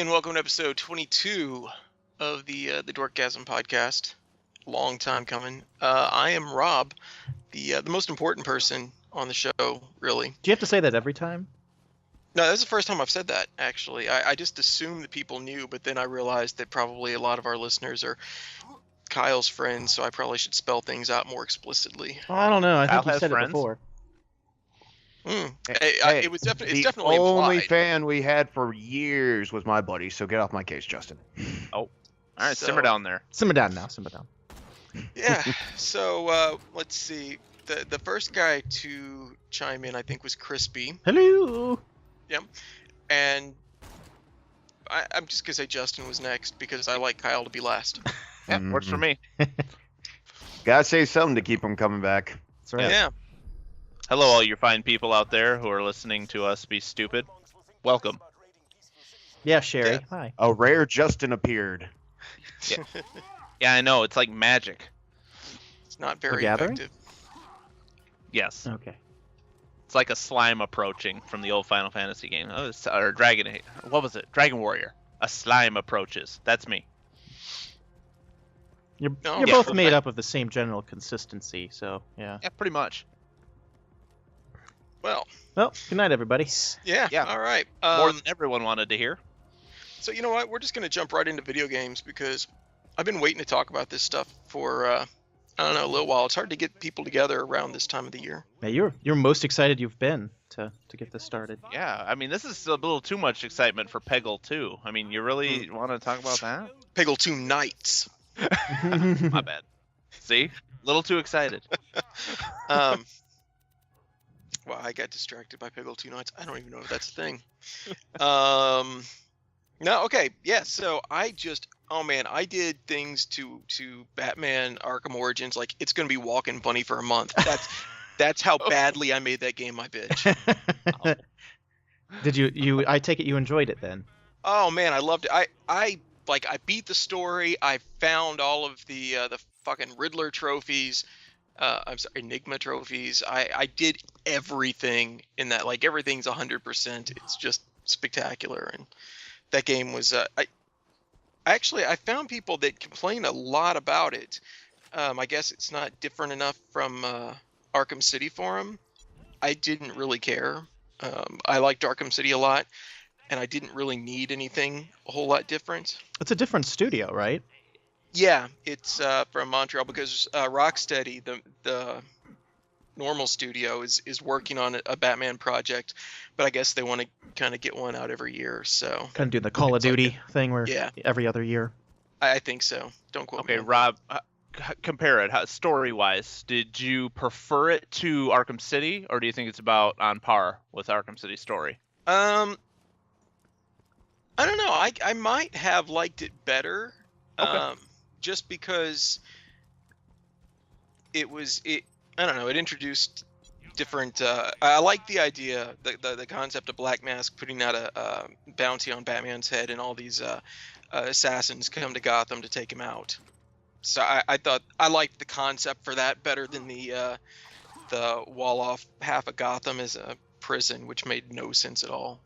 and welcome to episode 22 of the Dorkgasm podcast. Long time coming. I am Rob, the most important person on the show, really. Do you have to say that every time? No, that's the first time I've said that, actually. I just assumed that people knew, but then I realized that probably a lot of our listeners are Kyle's friends, so I probably should spell things out more explicitly. Oh, I don't know. I think Kyle you said has it before. It's definitely the only implied. fan we had for years was my buddy, so get off my case, Justin. All right, So- simmer down there. Simmer down now. Simmer down. Yeah, so let's see. The first guy to chime in, I think, was Krispy. Hello. And I'm just going to say Justin was next because I like Kyle to be last. Yeah, works for me. Gotta say something to keep him coming back. That's right. Yeah. Hello, all you fine people out there who are listening to us be stupid. Welcome. Yeah, Sherry. Yeah. Hi. A rare Justin appeared. Yeah, I know, it's like magic. It's not very Gathering? effective. Yes. Okay. It's like a slime approaching from the old Final Fantasy game. Or Dragon... What was it? Dragon Warrior. A slime approaches. That's me. You're No, both yeah. made up of the same general consistency, so yeah. Yeah, pretty much. Well, Well, good night, everybody. yeah. Yeah. All right. More than everyone wanted to hear. So you know what? We're just going to jump right into video games because I've been waiting to talk about this stuff for, I don't know, a little while. It's hard to get people together around this time of the year. Yeah, you're most excited you've been to get this started. Yeah, I mean, this is a little too much excitement for Peggle 2. I mean, you really want to talk about that? Peggle 2 Nights. My bad. See? A little too excited. Well, I got distracted by Peggle 2 Nights. I don't even know if that's a thing. No, okay, yeah. So I did things to Batman Arkham Origins like it's gonna be walking bunny for a month. That's how badly I made that game my bitch. Did you? I take it you enjoyed it then. Oh man, I loved it. I beat the story. I found all of the fucking Riddler trophies. I'm sorry, Enigma trophies. I did everything in that. Like everything's 100%. It's just spectacular. And that game was. I found people that complain a lot about it. I guess it's not different enough from Arkham City Forum. I didn't really care. I liked Arkham City a lot, and I didn't really need anything a whole lot different. It's a different studio, right? Yeah, it's from Montreal because Rocksteady, the normal studio, is working on a Batman project, but I guess they want to kind of get one out every year. So Kind of do the Call of It's like Duty thing where Yeah. every other year. I think so. Don't quote me. Okay, on Rob, compare it. Story-wise, did you prefer it to Arkham City, or do you think it's about on par with Arkham City's story? that. I don't know. I might have liked it better. Okay. Just because it I don't know, it introduced different I like the idea, the concept of Black Mask putting out a bounty on Batman's head, and all these assassins come to Gotham to take him out. So I thought I liked the concept for that better than the wall off half of Gotham as a prison, which made no sense at all.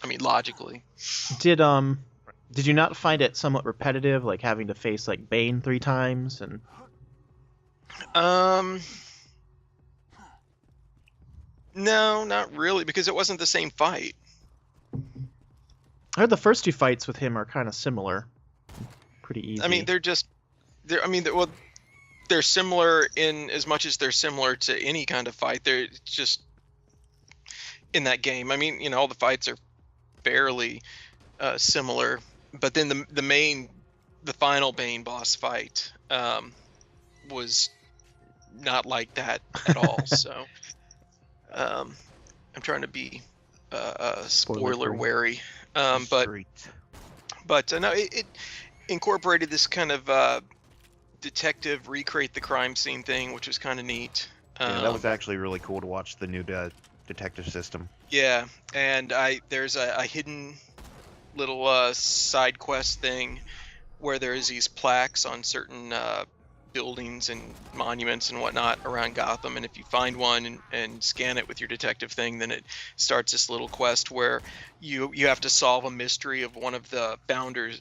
I mean, logically. Did you not find it somewhat repetitive, like having to face like Bane 3 times and? No, not really, because it wasn't the same fight. I heard the first 2 fights with him are kind of similar. Pretty easy. I mean, they're similar in as much as they're similar to any kind of fight. They're just in that game. I mean, all the fights are fairly similar, but then the final Bane boss fight was not like that at all. So I'm trying to be spoiler wary, but no, it incorporated this kind of detective recreate the crime scene thing, which was kind of neat. Yeah, that was actually really cool to watch the new detective system. Yeah, and there's a hidden little side quest thing where there's these plaques on certain buildings and monuments and whatnot around Gotham, and if you find one and scan it with your detective thing, then it starts this little quest where you have to solve a mystery of one of the founders,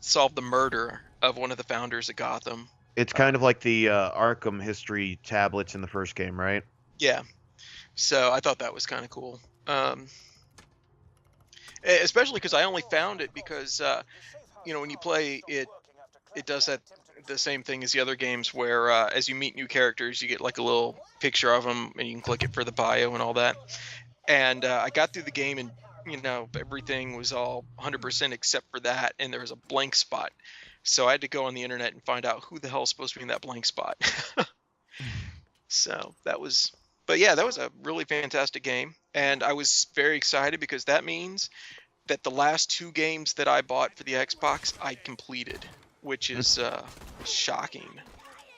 solve the murder of one of the founders of Gotham. It's kind of like the Arkham history tablets in the first game, right? Yeah, so I thought that was kind of cool, especially because I only found it because when you play it, it does the same thing as the other games where as you meet new characters, you get like a little picture of them and you can click it for the bio and all that. And I got through the game and everything was all 100% except for that, and there was a blank spot. So I had to go on the internet and find out who the hell is supposed to be in that blank spot. So that was a really fantastic game, and I was very excited because that means that the last 2 games that I bought for the Xbox I completed, which is shocking.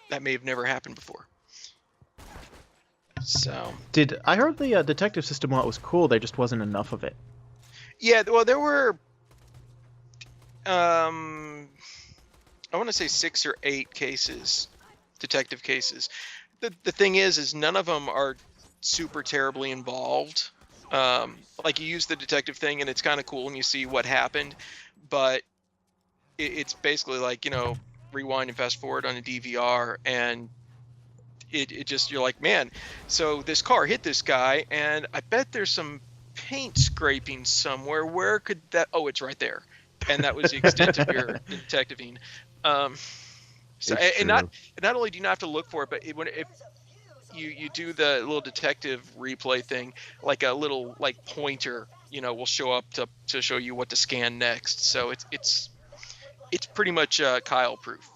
That may have never happened before. So I heard the detective system, while it was cool, there just wasn't enough of it. yeah, well, there were I want to say 6 or 8 cases, detective cases. The thing is none of them are super terribly involved. Like you use the detective thing and it's kind of cool and you see what happened, but it's basically like, rewind and fast forward on a DVR, and it just, you're like, man, so this car hit this guy and I bet there's some paint scraping somewhere. Where could that, oh, it's right there. And that was the extent of your detectiving. So, and not only do you not have to look for it, but if you do the little detective replay thing, like a little like pointer, will show up to show you what to scan next. So it's pretty much Kyle proof.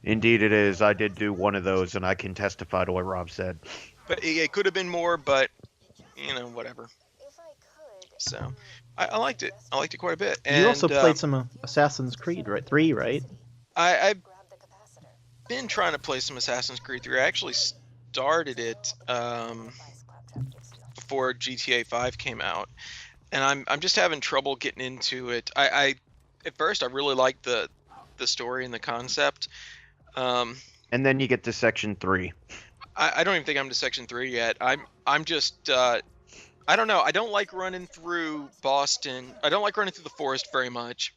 Indeed it is. I did do one of those, and I can testify to what Rob said. But it could have been more, but whatever. So I liked it. I liked it quite a bit. And you also played some Assassin's Creed, right? 3, right? I've been trying to play some Assassin's Creed 3. I actually started it before GTA 5 came out, and I'm just having trouble getting into it. I at first I really liked the story and the concept. And then you get to Section 3. I don't even think I'm to Section 3 yet. I'm just I don't know. I don't like running through Boston. I don't like running through the forest very much.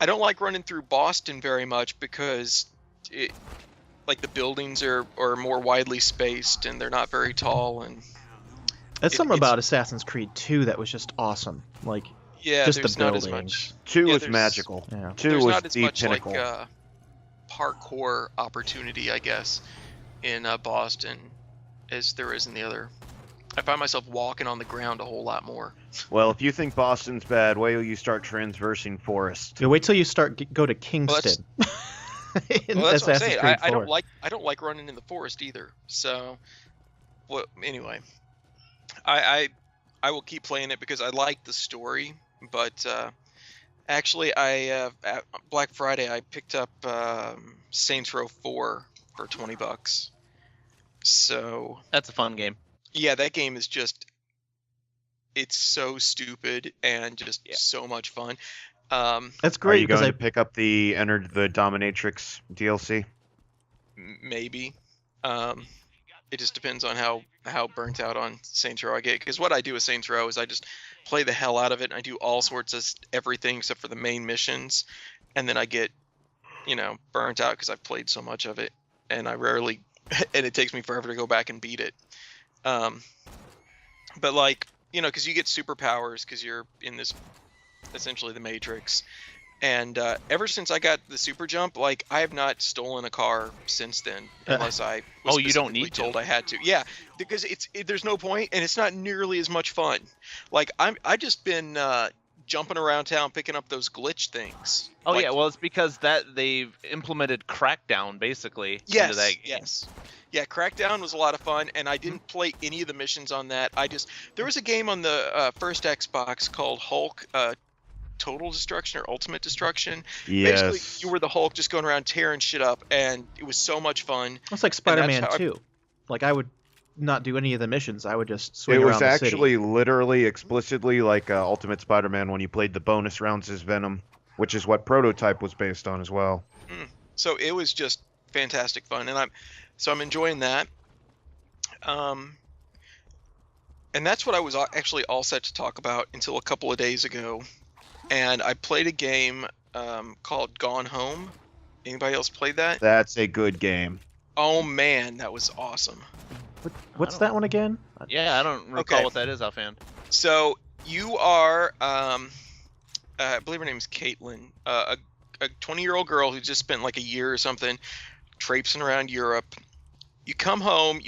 I don't like running through Boston very much because the buildings are more widely spaced and they're not very tall, and that's something about Assassin's Creed 2 that was just awesome. Like, yeah, just there's the not buildings. as much. 2 yeah, was magical. Yeah. 2 there's was not as the much pinnacle. like parkour opportunity, I guess, in Boston as there is in the other. I find myself walking on the ground a whole lot more. Well, if you think Boston's bad, wait till you start transversing forests. Yeah, wait till you go to Kingston. In Well, that's what I'm Assassin's saying. Creed I 4. don't like running in the forest either. So, well, anyway, I will keep playing it because I like the story. But actually, at Black Friday I picked up Saints Row 4 for $20. So That's a fun game. yeah, that game is just, it's so stupid and just so much fun. That's Are great you because going to pick up the Enter the Dominatrix DLC? Maybe. It just depends on how burnt out on Saints Row I get. Because what I do with Saints Row is I just play the hell out of it, and I do all sorts of everything except for the main missions, and then I get, burnt out because I've played so much of it, and I rarely, and it takes me forever to go back and beat it. But like, because you get superpowers because you're in this, essentially the Matrix. And ever since I got the super jump, like, I have not stolen a car since then, unless I was you don't need told to. I had to. Yeah, because there's no point, and it's not nearly as much fun. Like, I just been jumping around town picking up those glitch things. Oh Like, yeah, well it's because that they've implemented Crackdown basically yes, into that game. yes. Yeah, Crackdown was a lot of fun, and I didn't play any of the missions on that. There was a game on the first Xbox called Hulk Total Destruction or Ultimate Destruction. Yes. Basically, you were the Hulk just going around tearing shit up, and it was so much fun. It's like Spider-Man 2. Like, I would not do any of the missions. I would just swing It around was the city. actually literally explicitly like Ultimate Spider-Man when you played the bonus rounds as Venom, which is what Prototype was based on as well. So it was just fantastic fun, and I'm enjoying that. And that's what I was actually all set to talk about until a couple of days ago, and I played a game called Gone Home. Anybody else played that? That's a good game. Oh man, that was awesome. What's I that don't- one again? Yeah, I don't recall Okay. what that is offhand. So you are, I believe her name is Caitlin, a 20-year-old girl who just spent like a year or something traipsing around Europe. You come home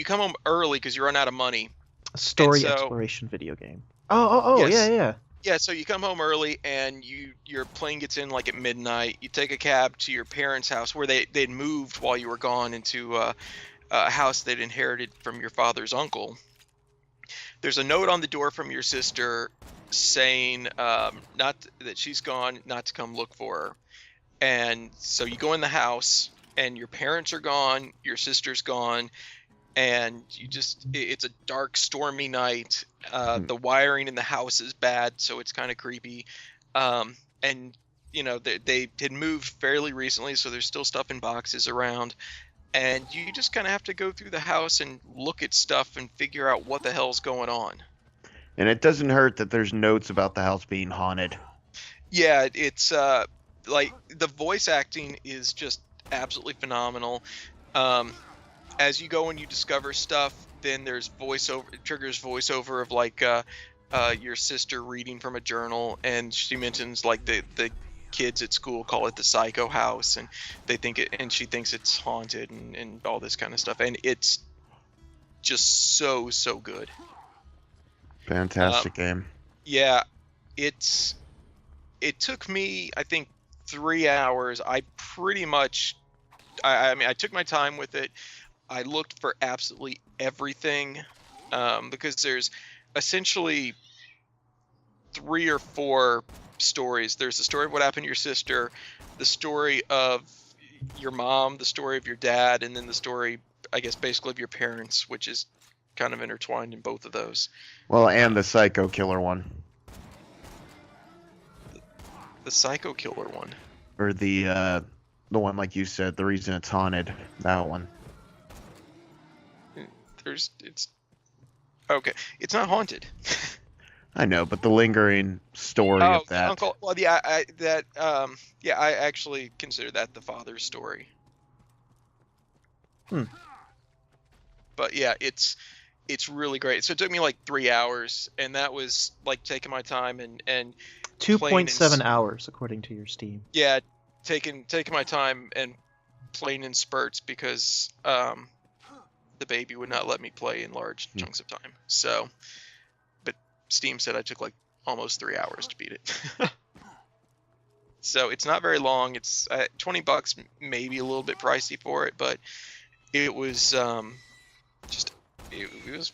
early because you run out of money. A story so- exploration video game. Oh, Yes. yeah. Yeah, so you come home early and your plane gets in like at midnight. You take a cab to your parents' house where they'd moved while you were gone into a house they'd inherited from your father's uncle. There's a note on the door from your sister saying not that she's gone, not to come look for her. And so you go in the house and your parents are gone, your sister's gone, and it's a dark, stormy night. The wiring in the house is bad, so it's kind of creepy. And they had moved fairly recently, so there's still stuff in boxes around. And you just kind of have to go through the house and look at stuff and figure out what the hell's going on. And it doesn't hurt that there's notes about the house being haunted. Yeah, it's like the voice acting is just absolutely phenomenal. As you go and you discover stuff, then there's triggers voiceover of like your sister reading from a journal, and she mentions like the kids at school call it the psycho house, and she thinks it's haunted and all this kind of stuff, and it's just so good. Fantastic game. Yeah, it took me, I think, 3 hours. I took my time with it. I looked for absolutely everything, because there's essentially 3 or 4 stories. There's the story of what happened to your sister, the story of your mom, the story of your dad, and then the story, I guess, basically of your parents, which is kind of intertwined in both of those. Well, and the psycho killer one. The psycho killer one. Or the one like you said, the reason it's haunted. That one. It's okay. It's not haunted. I know, but the lingering story of that. Uncle. Well, yeah, I actually consider that the father's story. But yeah, it's really great. So it took me like 3 hours, and that was like taking my time and 2.7 hours according to your Steam. yeah, taking my time and playing in spurts because the baby would not let me play in large chunks of time. So, but Steam said I took like almost 3 hours to beat it. So it's not very long. It's $20, maybe a little bit pricey for it, but it was it was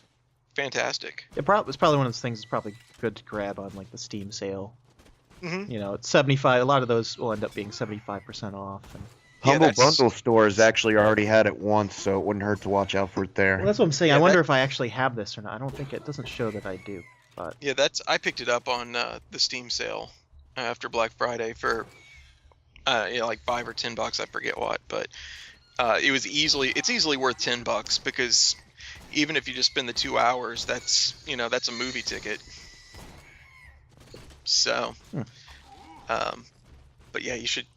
fantastic. It's probably one of those things that's probably good to grab on like the Steam sale. Mm-hmm. It's 75. A lot of those will end up being 75% off. And Humble that's- Bundle Stores actually already had it once, so it wouldn't hurt to watch out for it there. well, that's what I'm saying. Yeah, I wonder if I actually have this or not. I don't think it doesn't show that I do. But Yeah, I picked it up on the Steam sale after Black Friday for like $5 or $10, I forget what, but it's easily worth $10 because even if you just spend the 2 hours, that's a movie ticket. So, but yeah, you should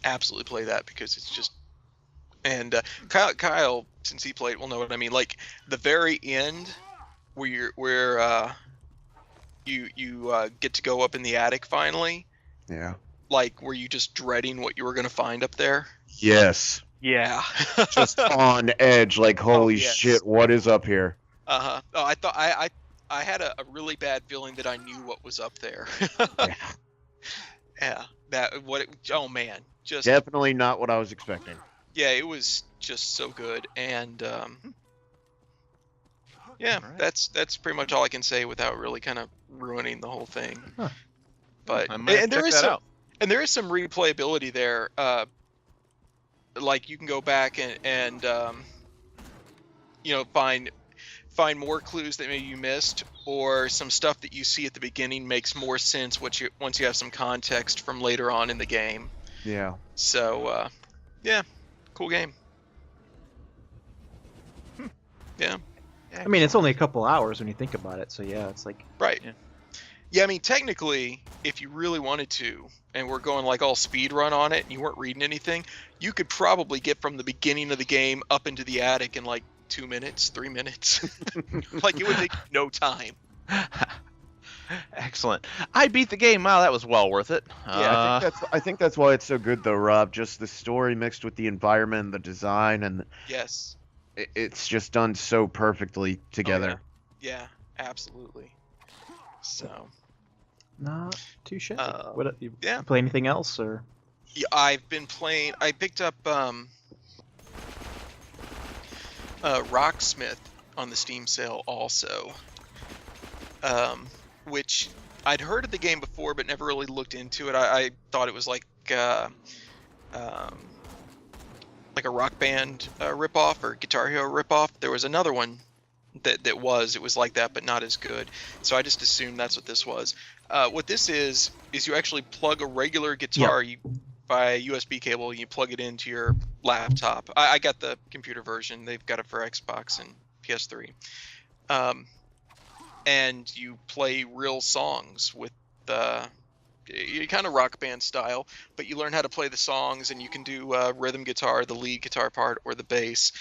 absolutely play that because it's just, and Kyle, since he played, will know what I mean. Like the very end, where you get to go up in the attic finally. Yeah. Like, were you just dreading what you were gonna find up there? Yes. Yeah. Just on edge, like holy yes. shit, what is up here? Oh, I thought I had a really bad feeling that I knew what was up there. Yeah. Yeah. Oh man. Just Definitely not what I was expecting. yeah, it was just so good, and yeah, Alright. that's pretty much all I can say without really kind of ruining the whole thing. Huh. But I might and there check is that some, out. and there is some replayability there. Like you can go back and find more clues that maybe you missed, or some stuff that you see at the beginning makes more sense once you have some context from later on in the game. Yeah. So yeah, Cool game. Yeah. I mean, it's only a couple hours when you think about it, so yeah, it's like Right. Yeah. Yeah, I mean, technically, if you really wanted to, and we're going like all speed run on it, and you weren't reading anything, you could probably get from the beginning of the game up into the attic in like 2 minutes, 3 minutes. Like, it would take no time. Excellent. I beat the game. Wow, that was well worth it. Yeah, I think that's why it's so good, though, Rob. Just the story mixed with the environment, the design, and Yes. it's just done so perfectly together. Yeah, absolutely. So, not too shabby. Uh, What you yeah. play anything else or? yeah, I've been playing. I picked up Rocksmith on the Steam sale also, which I'd heard of the game before but never really looked into it. I thought it was like a Rock Band ripoff or Guitar Hero ripoff. There was another one that was like that but not as good, so I just assumed that's what this was. What this is you actually plug a regular guitar, you by a USB cable, you plug it into your laptop. I got the computer version. They've got it for Xbox and PS3. And you play real songs with you kind of Rock Band style, but you learn how to play the songs, and you can do rhythm guitar, the lead guitar part, or the bass,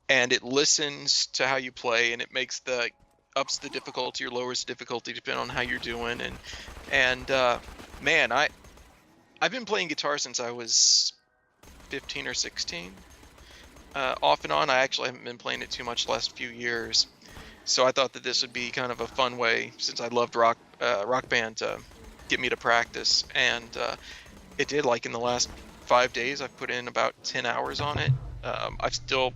and it listens to how you play, and it makes ups the difficulty or lowers the difficulty depending on how you're doing. And man, I've been playing guitar since I was 15 or 16, off and on. I actually haven't been playing it too much the last few years, so I thought that this would be kind of a fun way, since I loved Rock Band, to get me to practice. And it did. Like, in the last 5 days, I've put in about 10 hours on it. I still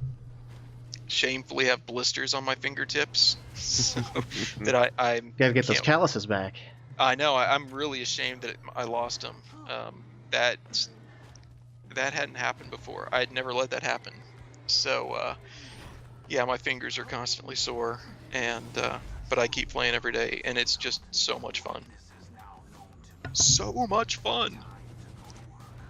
shamefully have blisters on my fingertips, so that I You gotta get those can't- calluses back. I know. I'm really ashamed that I lost them. That hadn't happened before. I had never let that happen. So yeah, my fingers are constantly sore, and but I keep playing every day, and it's just so much fun. So much fun.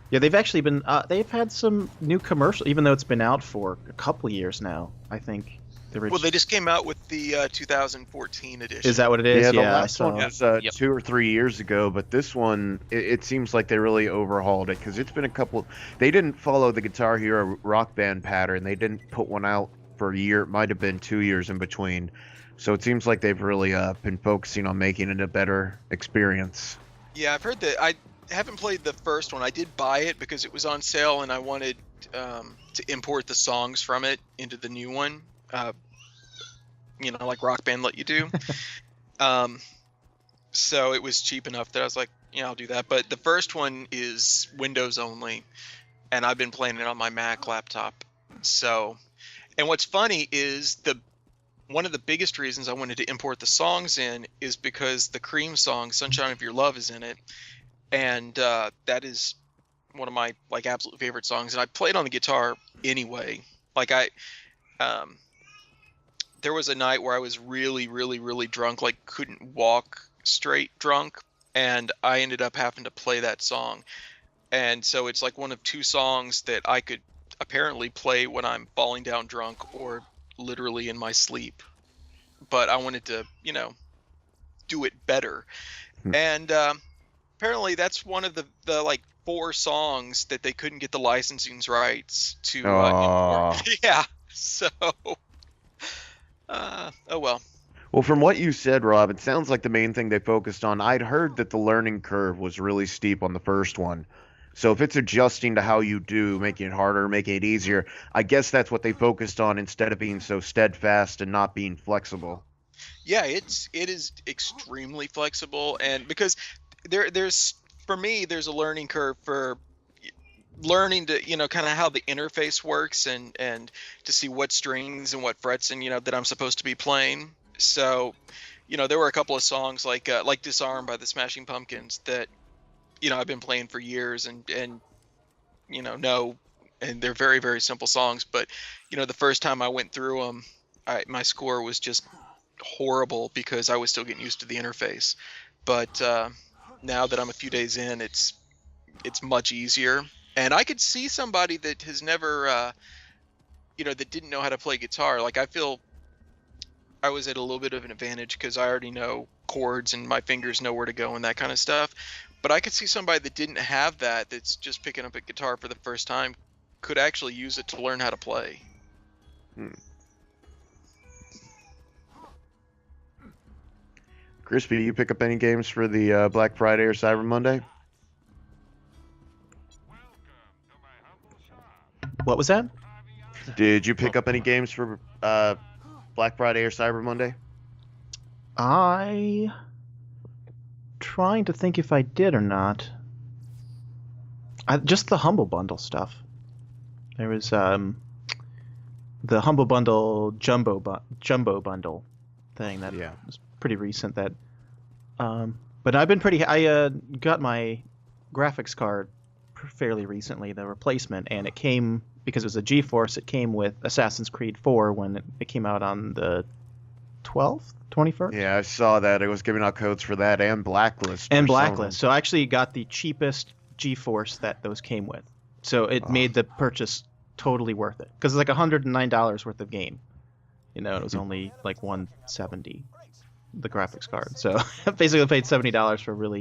Yeah, they've actually been. They've had some new commercial, even though it's been out for a couple of years now. I think. Well, they just came out with the 2014 edition. Is that what it is? Yeah, the I last saw. one was Yep. 2 or 3 years ago, but this one, it seems like they really overhauled it, because it's been a couple. They didn't follow the Guitar Hero Rock Band pattern. They didn't put one out for a year. It might have been 2 years in between. So it seems like they've really been focusing on making it a better experience. Yeah, I've heard that. I haven't played the first one. I did buy it because it was on sale, and I wanted to import the songs from it into the new one. Like Rock Band let you do. So it was cheap enough that I was like, yeah, I'll do that. But the first one is Windows only, and I've been playing it on my Mac laptop. So, and what's funny is one of the biggest reasons I wanted to import the songs in is because the Cream song "Sunshine of Your Love" is in it, and that is one of my absolute favorite songs. And I played on the guitar anyway. There was a night where I was really, really, really drunk, couldn't walk straight drunk, and I ended up having to play that song. And so it's like one of two songs that I could apparently play when I'm falling down drunk or literally in my sleep. But I wanted to, do it better. And apparently that's one of the 4 songs that they couldn't get the licensing rights to import. Yeah. So oh well. Well, from what you said, Rob, it sounds like the main thing they focused on. I'd heard that the learning curve was really steep on the first one. So if it's adjusting to how you do, making it harder, making it easier, I guess that's what they focused on instead of being so steadfast and not being flexible. Yeah, it is extremely flexible, and because there's for me there's a learning curve for learning to kind of how the interface works and to see what strings and what frets and that I'm supposed to be playing. So there were a couple of songs like Disarm by the Smashing Pumpkins that I've been playing for years and and they're very, very simple songs, but the first time I went through them, my score was just horrible because I was still getting used to the interface. But now that I'm a few days in, it's much easier. And I could see somebody that has never, that didn't know how to play guitar. Like, I feel I was at a little bit of an advantage because I already know chords and my fingers know where to go and that kind of stuff. But I could see somebody that didn't have that, that's just picking up a guitar for the first time, could actually use it to learn how to play. Krispy, you pick up any games for the Black Friday or Cyber Monday? What was that? Did you pick up any games for Black Friday or Cyber Monday? I trying to think if I did or not. Just the Humble Bundle stuff. There was the Humble Bundle jumbo bundle thing that was pretty recent. That, but I've been pretty. I got my graphics card fairly recently, the replacement, and it came because it was a GeForce. It came with Assassin's Creed 4 when it came out on the 12th, 21st. Yeah, I saw that. It was giving out codes for that and Blacklist. And Blacklist. So I actually got the cheapest GeForce that those came with. So it made the purchase totally worth it because it's like $109 worth of game. It was only like $170, the graphics card. So basically I paid $70 for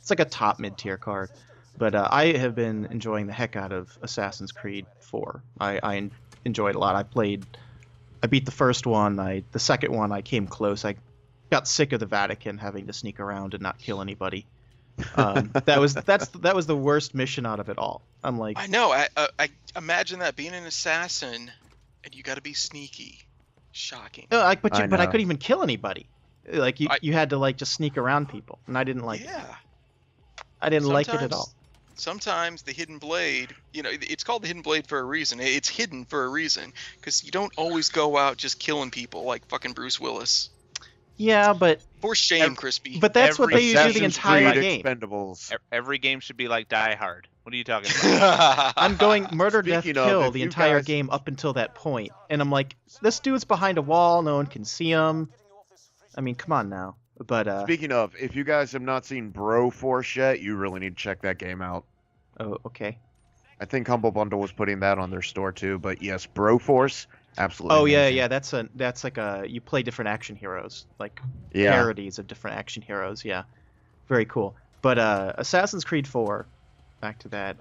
it's like a top mid-tier card. But I have been enjoying the heck out of Assassin's Creed 4. I enjoyed it a lot. I beat the first one. The second one I came close. I got sick of the Vatican having to sneak around and not kill anybody. That was the worst mission out of it all. I'm like, I know. I imagine that being an assassin, and you got to be sneaky. Shocking. But I couldn't even kill anybody. Like you had to like just sneak around people, and I didn't like it. I didn't like it at all. Sometimes the hidden blade, it's called the hidden blade for a reason. It's hidden for a reason because you don't always go out just killing people like fucking Bruce Willis. Yeah, but for shame, Krispy. But that's what they usually do the entire game. Expendables. Every game should be like Die Hard. What are you talking about? I'm going murder, death, Speaking of, kill the entire game up until that point, and I'm like, this dude's behind a wall. No one can see him. I mean, come on now. But speaking of, if you guys have not seen Broforce yet, you really need to check that game out. Oh, okay. I think Humble Bundle was putting that on their store too, but yes, Broforce, absolutely. Oh amazing. yeah. That's like you play different action heroes, like parodies of different action heroes. Yeah, very cool. But Assassin's Creed 4, back to that.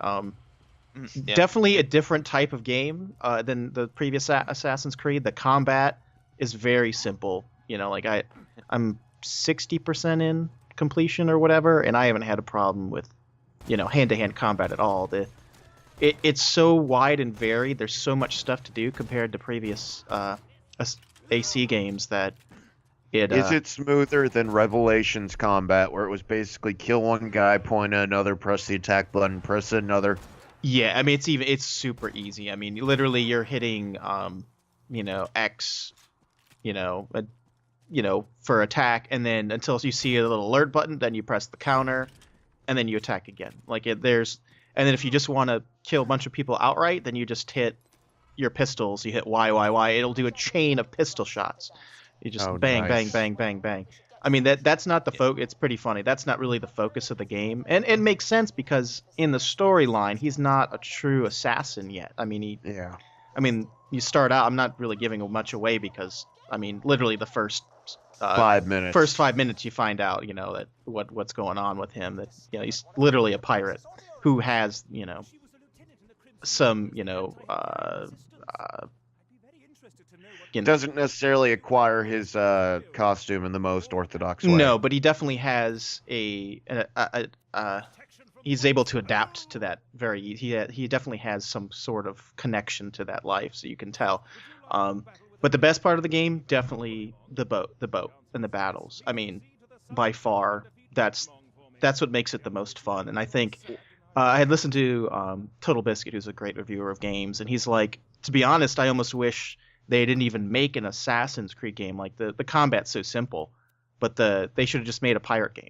Definitely a different type of game than the previous Assassin's Creed. The combat is very simple. Like I'm 60% in completion or whatever, and I haven't had a problem with hand-to-hand combat at all. It's so wide and varied. There's so much stuff to do compared to previous AC games that is it smoother than Revelations combat, where it was basically kill one guy, point at another, press the attack button, press another? Yeah, I mean it's super easy. I mean literally you're hitting X, for attack, and then until you see a little alert button, then you press the counter, and then you attack again. And then if you just want to kill a bunch of people outright, then you just hit your pistols. You hit Y. It'll do a chain of pistol shots. You just bang, nice. bang, bang, bang, bang. I mean that's not the focus. It's pretty funny. That's not really the focus of the game, and it makes sense because in the storyline, he's not a true assassin yet. I mean you start out. I'm not really giving much away because literally the first 5 minutes. First 5 minutes, you find out, that what's going on with him. That he's literally a pirate who has, some, doesn't necessarily acquire his costume in the most orthodox way. No, but he definitely has he's able to adapt to that very easy. He definitely has some sort of connection to that life, so you can tell. But the best part of the game, definitely the boat, and the battles. I mean, by far, that's what makes it the most fun. And I think I had listened to Total Biscuit, who's a great reviewer of games, and he's like, to be honest, I almost wish they didn't even make an Assassin's Creed game. Like the combat's so simple, but they should have just made a pirate game.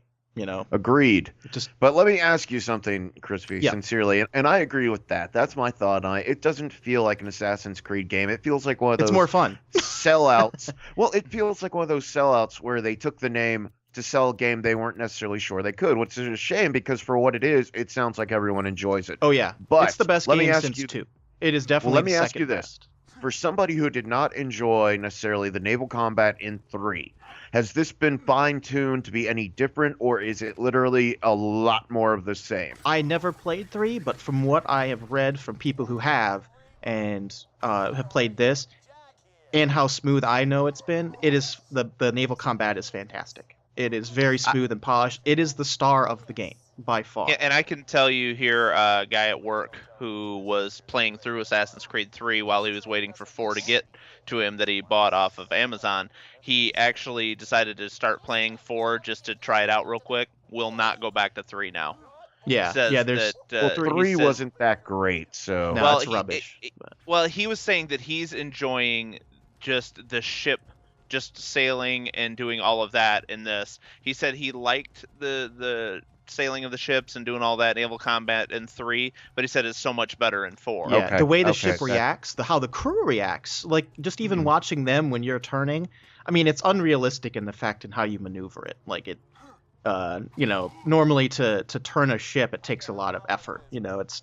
Agreed. But let me ask you something, Crispy, Yeah. sincerely, and I agree with that. That's my thought on it. It doesn't feel like an Assassin's Creed game. It feels like one of those It's more fun. sellouts. Well, it feels like one of those sellouts where they took the name to sell a game they weren't necessarily sure they could, which is a shame because for what it is, it sounds like everyone enjoys it. Oh yeah, But it's the best let me game ask since you- 2. It is definitely Well, let me the ask second you this. best. For somebody who did not enjoy necessarily the naval combat in 3, has this been fine-tuned to be any different, or is it literally a lot more of the same? I never played 3, but from what I have read from people who have and have played this, and how smooth I know it's been, it is the naval combat is fantastic. It is very smooth and polished. It is the star of the game by far. Yeah, and I can tell you here, a guy at work who was playing through Assassin's Creed 3 while he was waiting for 4 to get to him that he bought off of Amazon. He actually decided to start playing 4 just to try it out real quick. Will not go back to 3 now. Yeah, Says yeah. There's that, well, he 3 says- wasn't that great, so... no, well, it's rubbish. but- Well, he was saying that he's enjoying just the ship, just sailing and doing all of that in this. He said he liked the sailing of the ships and doing all that naval combat in 3, but he said it's so much better in 4. Yeah, Okay, the way the okay, ship that- reacts, how the crew reacts, like just even watching them when you're turning. I mean, it's unrealistic in the fact in how you maneuver it. Like it, normally to turn a ship, it takes a lot of effort. It's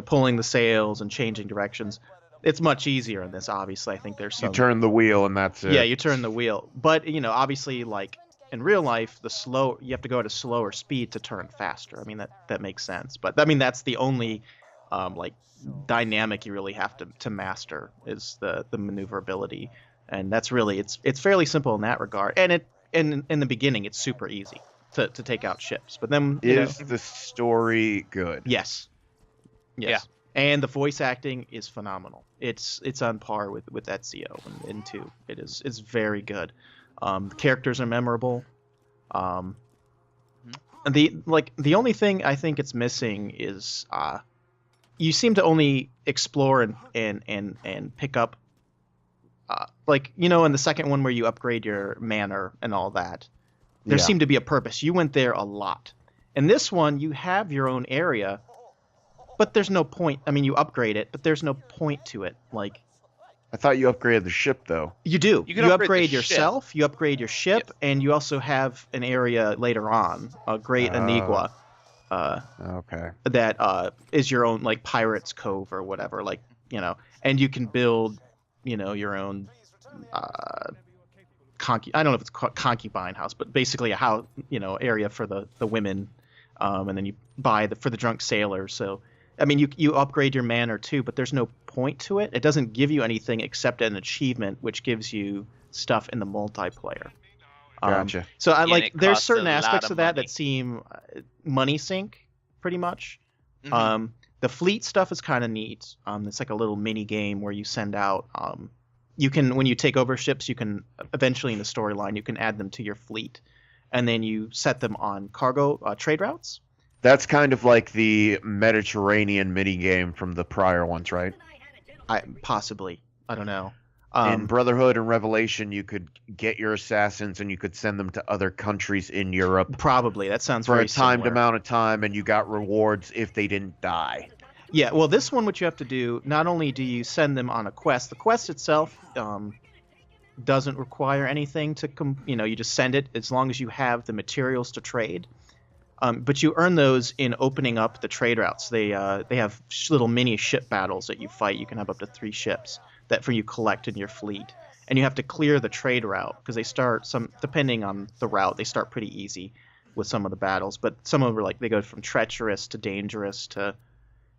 pulling the sails and changing directions. It's much easier in this. Obviously, I think there's some. You turn the wheel and that's it. Yeah, you turn the wheel, but obviously, like in real life, you have to go at a slower speed to turn faster. I mean that makes sense, but I mean that's the only dynamic you really have to master is the maneuverability, and that's really it's fairly simple in that regard. And in the beginning, it's super easy to take out ships, but then Is the story good? yes, Yeah. and the voice acting is phenomenal. It's on par with Ezio in 2. It's very good. The characters are memorable. And the only thing I think it's missing is you seem to only explore and pick up in the second one where you upgrade your manor and all that. There Yeah. seemed to be a purpose. You went there a lot. In this one, you have your own area, but there's no point. I mean, you upgrade it, but there's no point to it. Like I thought you upgraded the ship, though. you do. You can You upgrade the upgrade ship. yourself. You upgrade your ship, and you also have an area later on, a Great Oh. Anigua, Okay. that is your own like Pirates Cove or whatever. And you can build, your own. I don't know if it's called concubine house, but basically a house, area for the women, and then you buy for the drunk sailors. So, I mean, you upgrade your manor too, but there's no point to it. It doesn't give you anything except an achievement, which gives you stuff in the multiplayer. Gotcha. So I And like it there's costs certain a lot aspects of of that money. that seem money sink, pretty much. Mhm. The fleet stuff is kind of neat. It's like a little mini game where you send out. You can when you take over ships, you can eventually in the storyline you can add them to your fleet, and then you set them on cargo trade routes. That's kind of like the Mediterranean minigame from the prior ones, right? Possibly, I don't know. In Brotherhood and Revelation, you could get your assassins and you could send them to other countries in Europe Probably that sounds for very a timed similar. amount of time, and you got rewards if they didn't die. Yeah, well, this one, what you have to do, not only do you send them on a quest, the quest itself doesn't require anything to, you just send it as long as you have the materials to trade. But you earn those in opening up the trade routes. They have little mini ship battles that you fight. You can have up to 3 ships that you collect in your fleet, and you have to clear the trade route because they start depending on the route, they start pretty easy with some of the battles, but some of them are they go from treacherous to dangerous to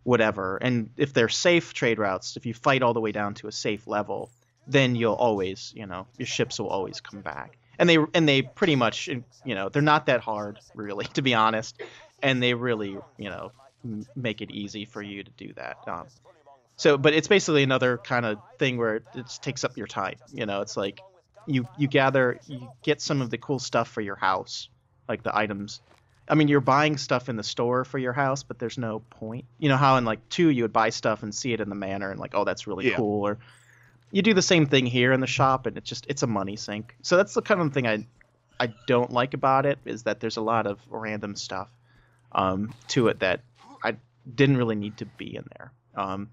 whatever. And if they're safe trade routes, if you fight all the way down to a safe level, then you'll always, your ships will always come back. And they pretty much, they're not that hard, really, to be honest. And they really, make it easy for you to do that. But it's basically another kind of thing where it just takes up your time. It's like you get some of the cool stuff for your house, like the items. I mean, you're buying stuff in the store for your house, but there's no point. You know how in 2 you would buy stuff and see it in the manor and oh, that's really Yeah. cool. Or you do the same thing here in the shop, and it's a money sink. So that's the kind of thing I don't like about it, is that there's a lot of random stuff to it that I didn't really need to be in there. One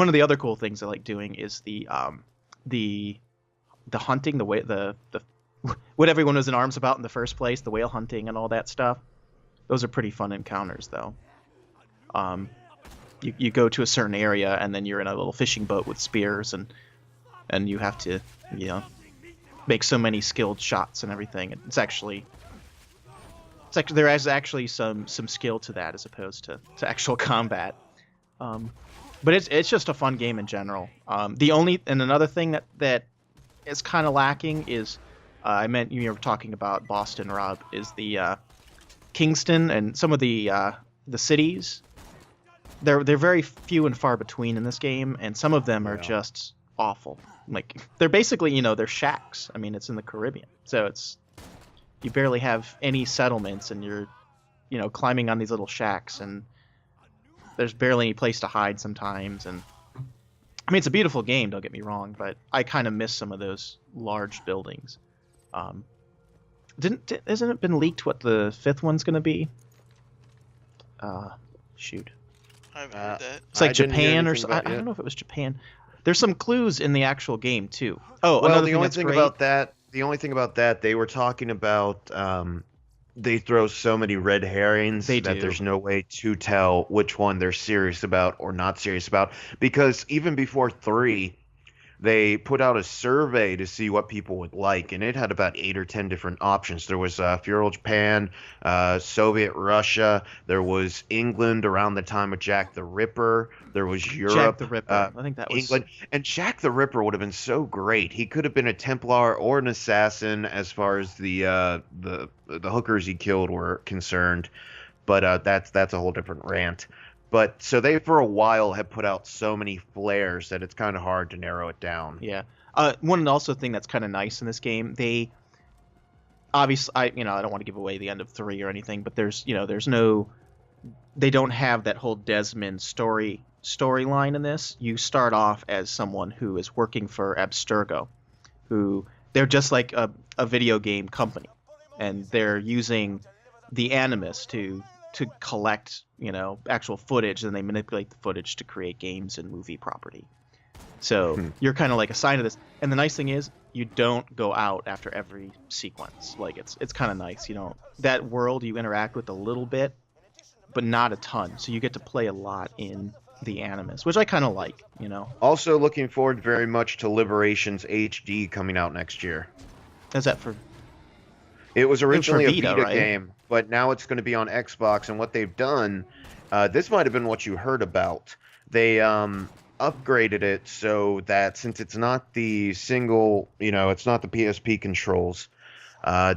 of the other cool things I like doing is the hunting, the way the what everyone was in arms about in the first place, the whale hunting and all that stuff. Those are pretty fun encounters, though. You go to a certain area, and then you're in a little fishing boat with spears, and you have to, make so many skilled shots and everything. It's actually there is actually some skill to that as opposed to actual combat. But it's just a fun game in general. Another thing that is kind of lacking is I meant you were talking about Boston, Rob, is the Kingston and some of the cities. They're very few and far between in this game, and some of them are just awful. Like they're basically they're shacks. I mean, it's in the Caribbean, so you barely have any settlements, and you're climbing on these little shacks, and there's barely any place to hide sometimes. And I mean, it's a beautiful game, don't get me wrong, but I kind of miss some of those large buildings. Hasn't it been leaked what the 5th one's going to be? Shoot. I haven't heard that. It's like Japan or something. I don't know if it was Japan. There's some clues in the actual game too. Oh, well, another the only thing about that, they were talking about they throw so many red herrings that there's no way to tell which one they're serious about or not serious about. Because even before 3, they put out a survey to see what people would like, and it had about 8 or 10 different options. There was feudal Japan, Soviet Russia, there was England around the time of Jack the Ripper, there was Europe, Jack the Ripper. I think that was England, and Jack the Ripper would have been so great. He could have been a Templar or an assassin as far as the hookers he killed were concerned, but that's a whole different rant. But so they, for a while, have put out so many flares that it's kind of hard to narrow it down. Yeah. One also thing that's kind of nice in this game, they obviously, I don't want to give away the end of 3 or anything, but there's no, they don't have that whole Desmond storyline in this. You start off as someone who is working for Abstergo, who they're just like a video game company, and they're using the Animus to collect, actual footage, and they manipulate the footage to create games and movie property. So you're kind of like assigned to this. And the nice thing is you don't go out after every sequence. Like it's kind of nice. That world you interact with a little bit, but not a ton. So you get to play a lot in the Animus, which I kind of like, Also looking forward very much to Liberations HD coming out next year. Is that for... It was originally Vita, a Vita right? game, but now it's going to be on Xbox. And what they've done, this might have been what you heard about. They upgraded it so that since it's not the single, it's not the PSP controls,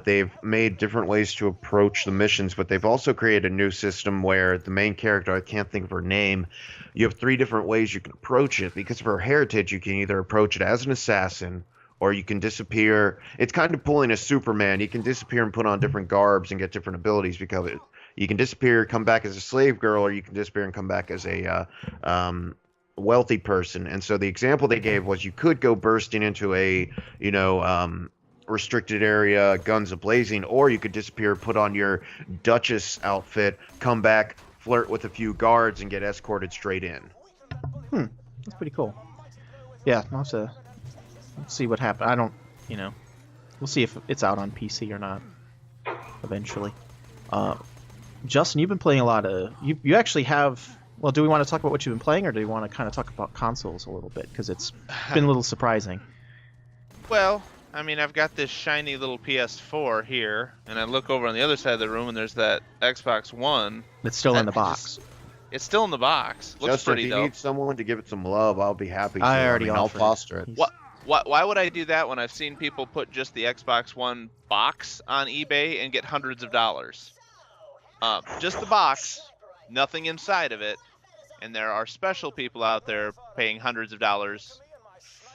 they've made different ways to approach the missions. But they've also created a new system where the main character, I can't think of her name, you have 3 different ways you can approach it. Because of her heritage, you can either approach it as an assassin, or you can disappear. It's kind of pulling a Superman. You can disappear and put on different garbs and get different abilities because you can disappear, come back as a slave girl, or you can disappear and come back as a wealthy person. And so the example they gave was you could go bursting into a, restricted area, guns a-blazing, or you could disappear, put on your Duchess outfit, come back, flirt with a few guards, and get escorted straight in. That's pretty cool. Yeah, I'll have to... Let's see what happens. I don't, we'll see if it's out on PC or not eventually. Justin, you've been playing a lot of... You actually have... Well, do we want to talk about what you've been playing, or do we want to kind of talk about consoles a little bit? Because it's been a little surprising. Well, I mean, I've got this shiny little PS4 here, and I look over on the other side of the room, and there's that Xbox One. It's still in the box. It's still in the box. Looks Justin, pretty, if you though. need someone to give it some love, I'll be happy to. I'll offered. foster it. Why would I do that when I've seen people put just the Xbox One box on eBay and get hundreds of dollars? Just the box, nothing inside of it, and there are special people out there paying hundreds of dollars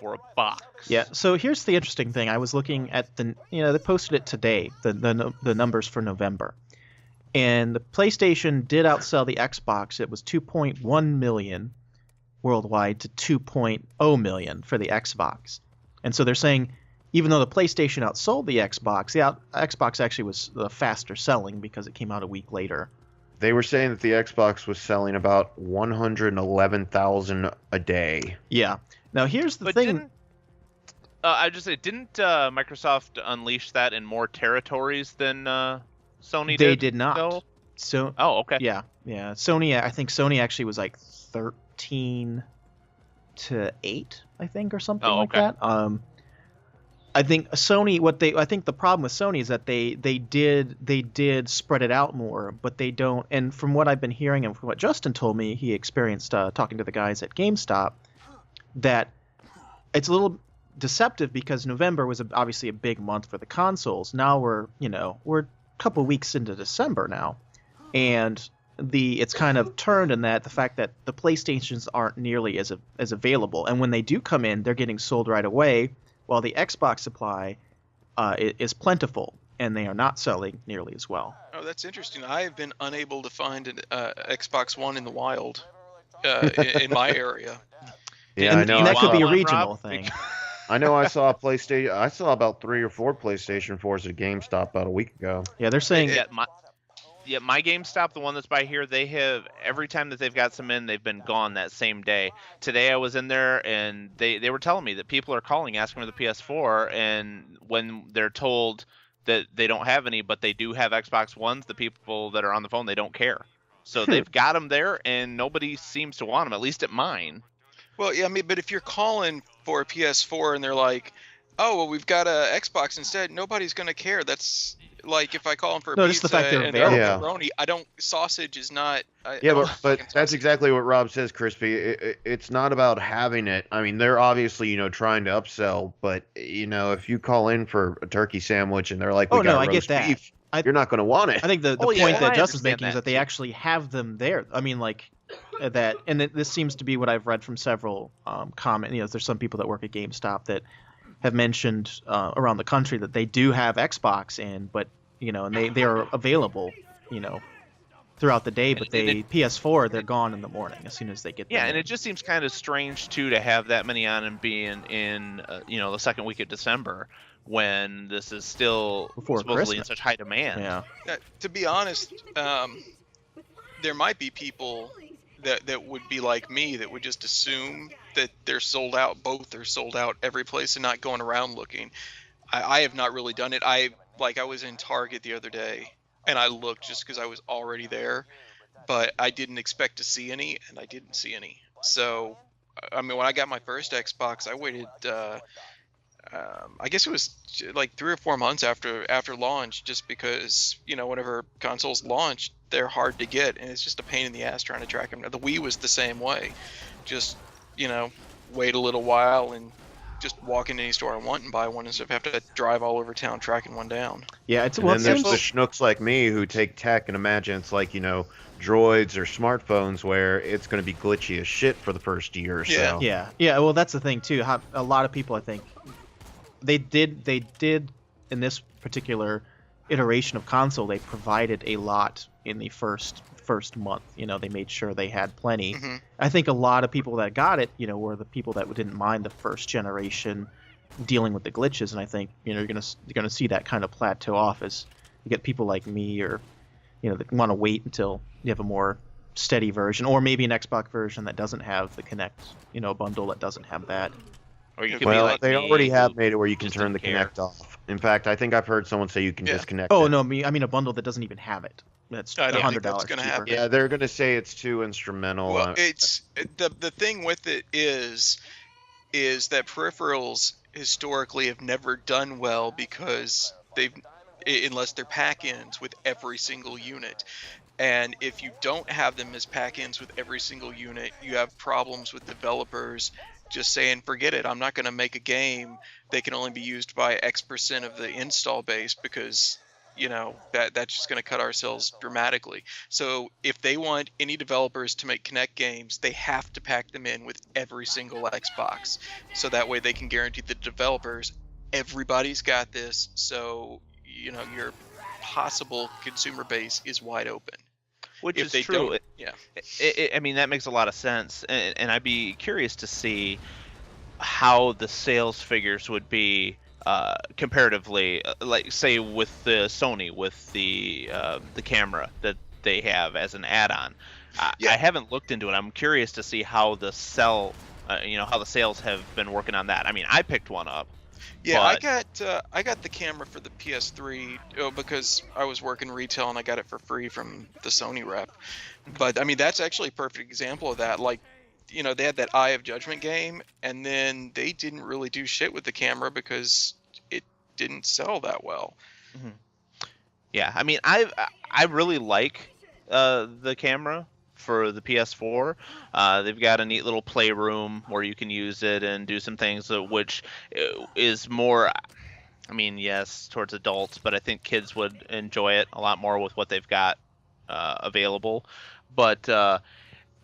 for a box. Yeah, so here's the interesting thing. I was looking at they posted it today, the numbers for November. And the PlayStation did outsell the Xbox. It was 2.1 million worldwide to 2.0 million for the Xbox. And so they're saying, even though the PlayStation outsold the Xbox actually was the faster selling because it came out a week later. They were saying that the Xbox was selling about 111,000 a day. Yeah. Now here's the thing. I just say, didn't Microsoft unleash that in more territories than Sony did? They did not. though? So Oh, okay. yeah. Sony, I think Sony actually was like 13 to 8, I think, or something like okay. that. I think Sony, I think the problem with Sony is that they did spread it out more, but they don't. And from what I've been hearing and from what Justin told me, he experienced talking to the guys at GameStop, that it's a little deceptive because November was obviously a big month for the consoles. Now we're a couple weeks into December now, and it's kind of turned in that the fact that the PlayStations aren't nearly as available, and when they do come in, they're getting sold right away, while the Xbox supply is plentiful, and they are not selling nearly as well. Oh, that's interesting. I have been unable to find an Xbox One in the wild in my area. Yeah, I know. And that could be a Rob? regional thing. I know. I saw I saw about 3 or 4 PlayStation 4s at GameStop about a week ago. Yeah, they're saying My GameStop, the one that's by here, they have, every time that they've got some in, they've been gone that same day. Today I was in there, and they were telling me that people are calling asking for the PS4, and when they're told that they don't have any, but they do have Xbox Ones, the people that are on the phone, they don't care. So they've got them there, and nobody seems to want them, at least at mine. Well, yeah, I mean, but if you're calling for a PS4 and they're like, "Oh, well, we've got a Xbox instead," nobody's gonna care. That's like if I call them for a No, pizza just the fact they're and available. Yeah. pepperoni, sausage is not. Yeah, but that's exactly what Rob says, Crispy. It's not about having it. I mean, they're obviously, trying to upsell, but, if you call in for a turkey sandwich and they're like, we got I get roast that. beef, you're not going to want it. I think the Oh, yeah, point well, that I Justin's understand making is that that they too. actually have them there. I mean, like that, and this seems to be what I've read from several there's some people that work at GameStop that have mentioned around the country that they do have Xbox in, but and they are available, throughout the day. But PS4, they're gone in the morning as soon as they get. Yeah, them and in. it just seems kind of strange too to have that many on and being in the second week of December when this is still Before supposedly in Christmas. such high demand. Yeah. To be honest, there might be people that would be like me that would just assume that they're sold out. Both are sold out every place and not going around looking. I have not really done it. I was in Target the other day and I looked just because I was already there, but I didn't expect to see any, and I didn't see any. So, I mean, when I got my first Xbox, I waited. I guess it was like 3 or 4 months after launch, just because whenever consoles launch, they're hard to get, and it's just a pain in the ass trying to track them. The Wii was the same way. Just wait a little while and just walk into any store I want and buy one instead of have to drive all over town tracking one down. Yeah, And then there's the schnooks like me who take tech and imagine it's like, droids or smartphones where it's going to be glitchy as shit for the first year or so. Yeah. Well, that's the thing too. How a lot of people, I think, they did in this particular iteration of console, they provided a lot in the first month. They made sure they had plenty. Mm-hmm. I think a lot of people that got it, were the people that didn't mind the first generation dealing with the glitches, and I think you're gonna see that kind of plateau off as you get people like me or that want to wait until you have a more steady version, or maybe an Xbox version that doesn't have the Kinect, bundle that doesn't have that. Or you could Well, be like they me, already have who made it where you can just turn the didn't care. Kinect off. In fact, I think I've heard someone say you can disconnect Oh it. no, I mean a bundle that doesn't even have it. That's I don't think $100 that's gonna cheaper. happen. Yeah, they're going to say it's too instrumental. Well, it's the thing with it is that peripherals historically have never done well because unless they're pack-ins with every single unit. And if you don't have them as pack-ins with every single unit, you have problems with developers just saying, forget it, I'm not going to make a game that can only be used by X% of the install base because, that's just going to cut our sales dramatically. So if they want any developers to make Kinect games, they have to pack them in with every single Xbox. So that way they can guarantee the developers, everybody's got this, so, your possible consumer base is wide open. Which If is they true. don't- yeah. I mean, that makes a lot of sense, and I'd be curious to see how the sales figures would be comparatively, like say with the Sony, with the camera that they have as an add-on. Yeah. I haven't looked into it. I'm curious to see how the how the sales have been working on that. I mean, I picked one up. Yeah, I But got the camera for the PS3 because I was working retail and I got it for free from the Sony rep. But I mean, that's actually a perfect example of that. Like, they had that Eye of Judgment game, and then they didn't really do shit with the camera because it didn't sell that well. yeah, I mean, I really like the camera for the PS4. They've got a neat little playroom where you can use it and do some things, which is more, I mean, yes, towards adults, but I think kids would enjoy it a lot more with what they've got available. But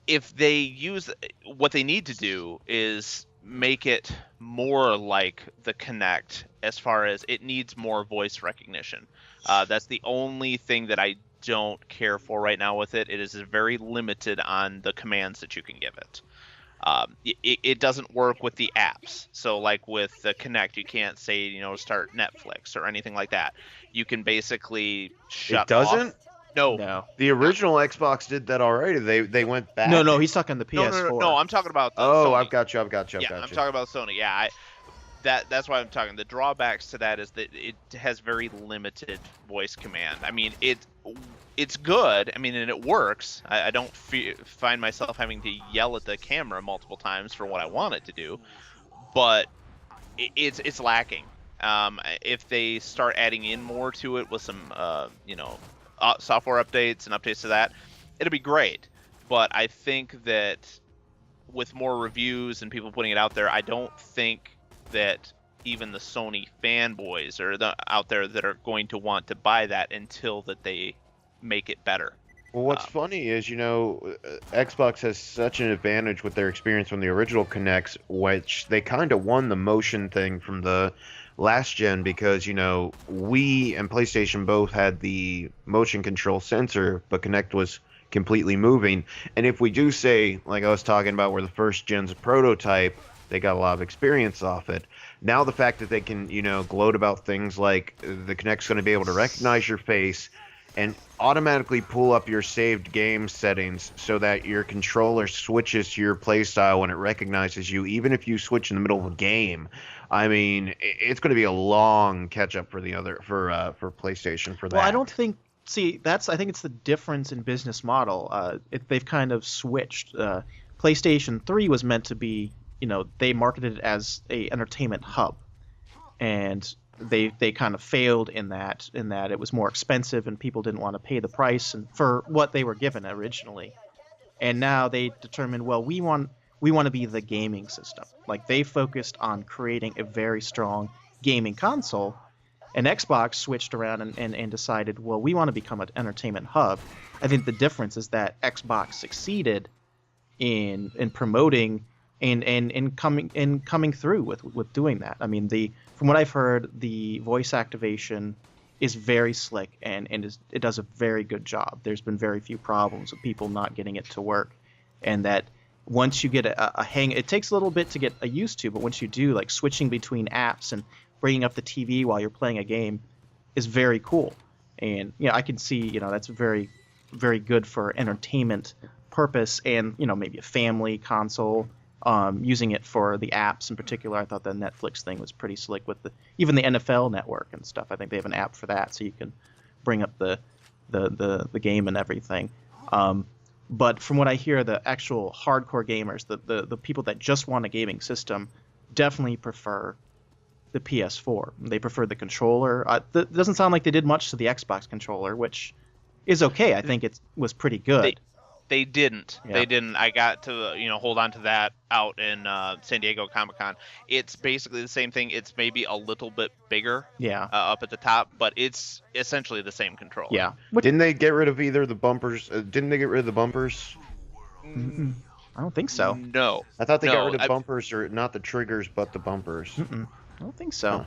if they use, what they need to do is make it more like the Kinect, as far as it needs more voice recognition. That's the only thing that I don't care for right now with it. It is very limited on the commands that you can give it. It doesn't work with the apps. So like with the Kinect, you can't say, start Netflix or anything like that. You can basically shut It doesn't? off. No. No. The original Xbox did that already. They went back. No, he's talking the PS4. No, I'm talking about the Oh, Sony. I've got you. Yeah, I'm talking about Sony. Yeah, that's why I'm talking. The drawbacks to that is that it has very limited voice command. I mean, it's good. I mean, and it works. I don't find myself having to yell at the camera multiple times for what I want it to do, but it's lacking. If they start adding in more to it with some, software updates and updates to that, it'll be great. But I think that with more reviews and people putting it out there, I don't think that even the Sony fanboys are out there that are going to want to buy that until that they make it better. Well, what's funny is, Xbox has such an advantage with their experience from the original Kinects, which they kind of won the motion thing from the last gen because, Wii and PlayStation both had the motion control sensor, but Kinect was completely moving. And if we do say, like I was talking about, where the first gen's a prototype, they got a lot of experience off it. Now the fact that they can, gloat about things like the Kinect's going to be able to recognize your face and automatically pull up your saved game settings so that your controller switches to your playstyle when it recognizes you, even if you switch in the middle of a game. I mean, it's going to be a long catch up for for PlayStation for that. Well, I don't think. See, I think it's the difference in business model. They've kind of switched. PlayStation 3 was meant to be, they marketed it as a entertainment hub, and they kind of failed in that it was more expensive and people didn't want to pay the price and for what they were given originally. And now they determined, well, we want to be the gaming system. Like, they focused on creating a very strong gaming console, and Xbox switched around and decided, well, we want to become an entertainment hub. I think the difference is that Xbox succeeded in promoting and coming through with doing that. I mean, from what I've heard, the voice activation is very slick and it does a very good job. There's been very few problems with people not getting it to work, and that once you get a hang, it takes a little bit to get used to, but once you do, like switching between apps and bringing up the TV while you're playing a game is very cool. And I can see that's very, very good for entertainment purpose and maybe a family console. Using it for the apps in particular, I thought the Netflix thing was pretty slick with even the NFL network and stuff. I think they have an app for that, so you can bring up the game and everything. But from what I hear, the actual hardcore gamers, the people that just want a gaming system, definitely prefer the PS4. They prefer the controller. It doesn't sound like they did much to the Xbox controller, which is okay. I think it was pretty good. They didn't. Yeah. They didn't. I got to hold on to that out in San Diego Comic-Con. It's basically the same thing. It's maybe a little bit bigger. Yeah. Up at the top, but it's essentially the same controller. Yeah. Didn't they get rid of either the bumpers? Didn't they get rid of the bumpers? Mm-mm. I don't think so. No. I thought they got rid of bumpers, or not the triggers, but the bumpers. Mm-mm. I don't think so.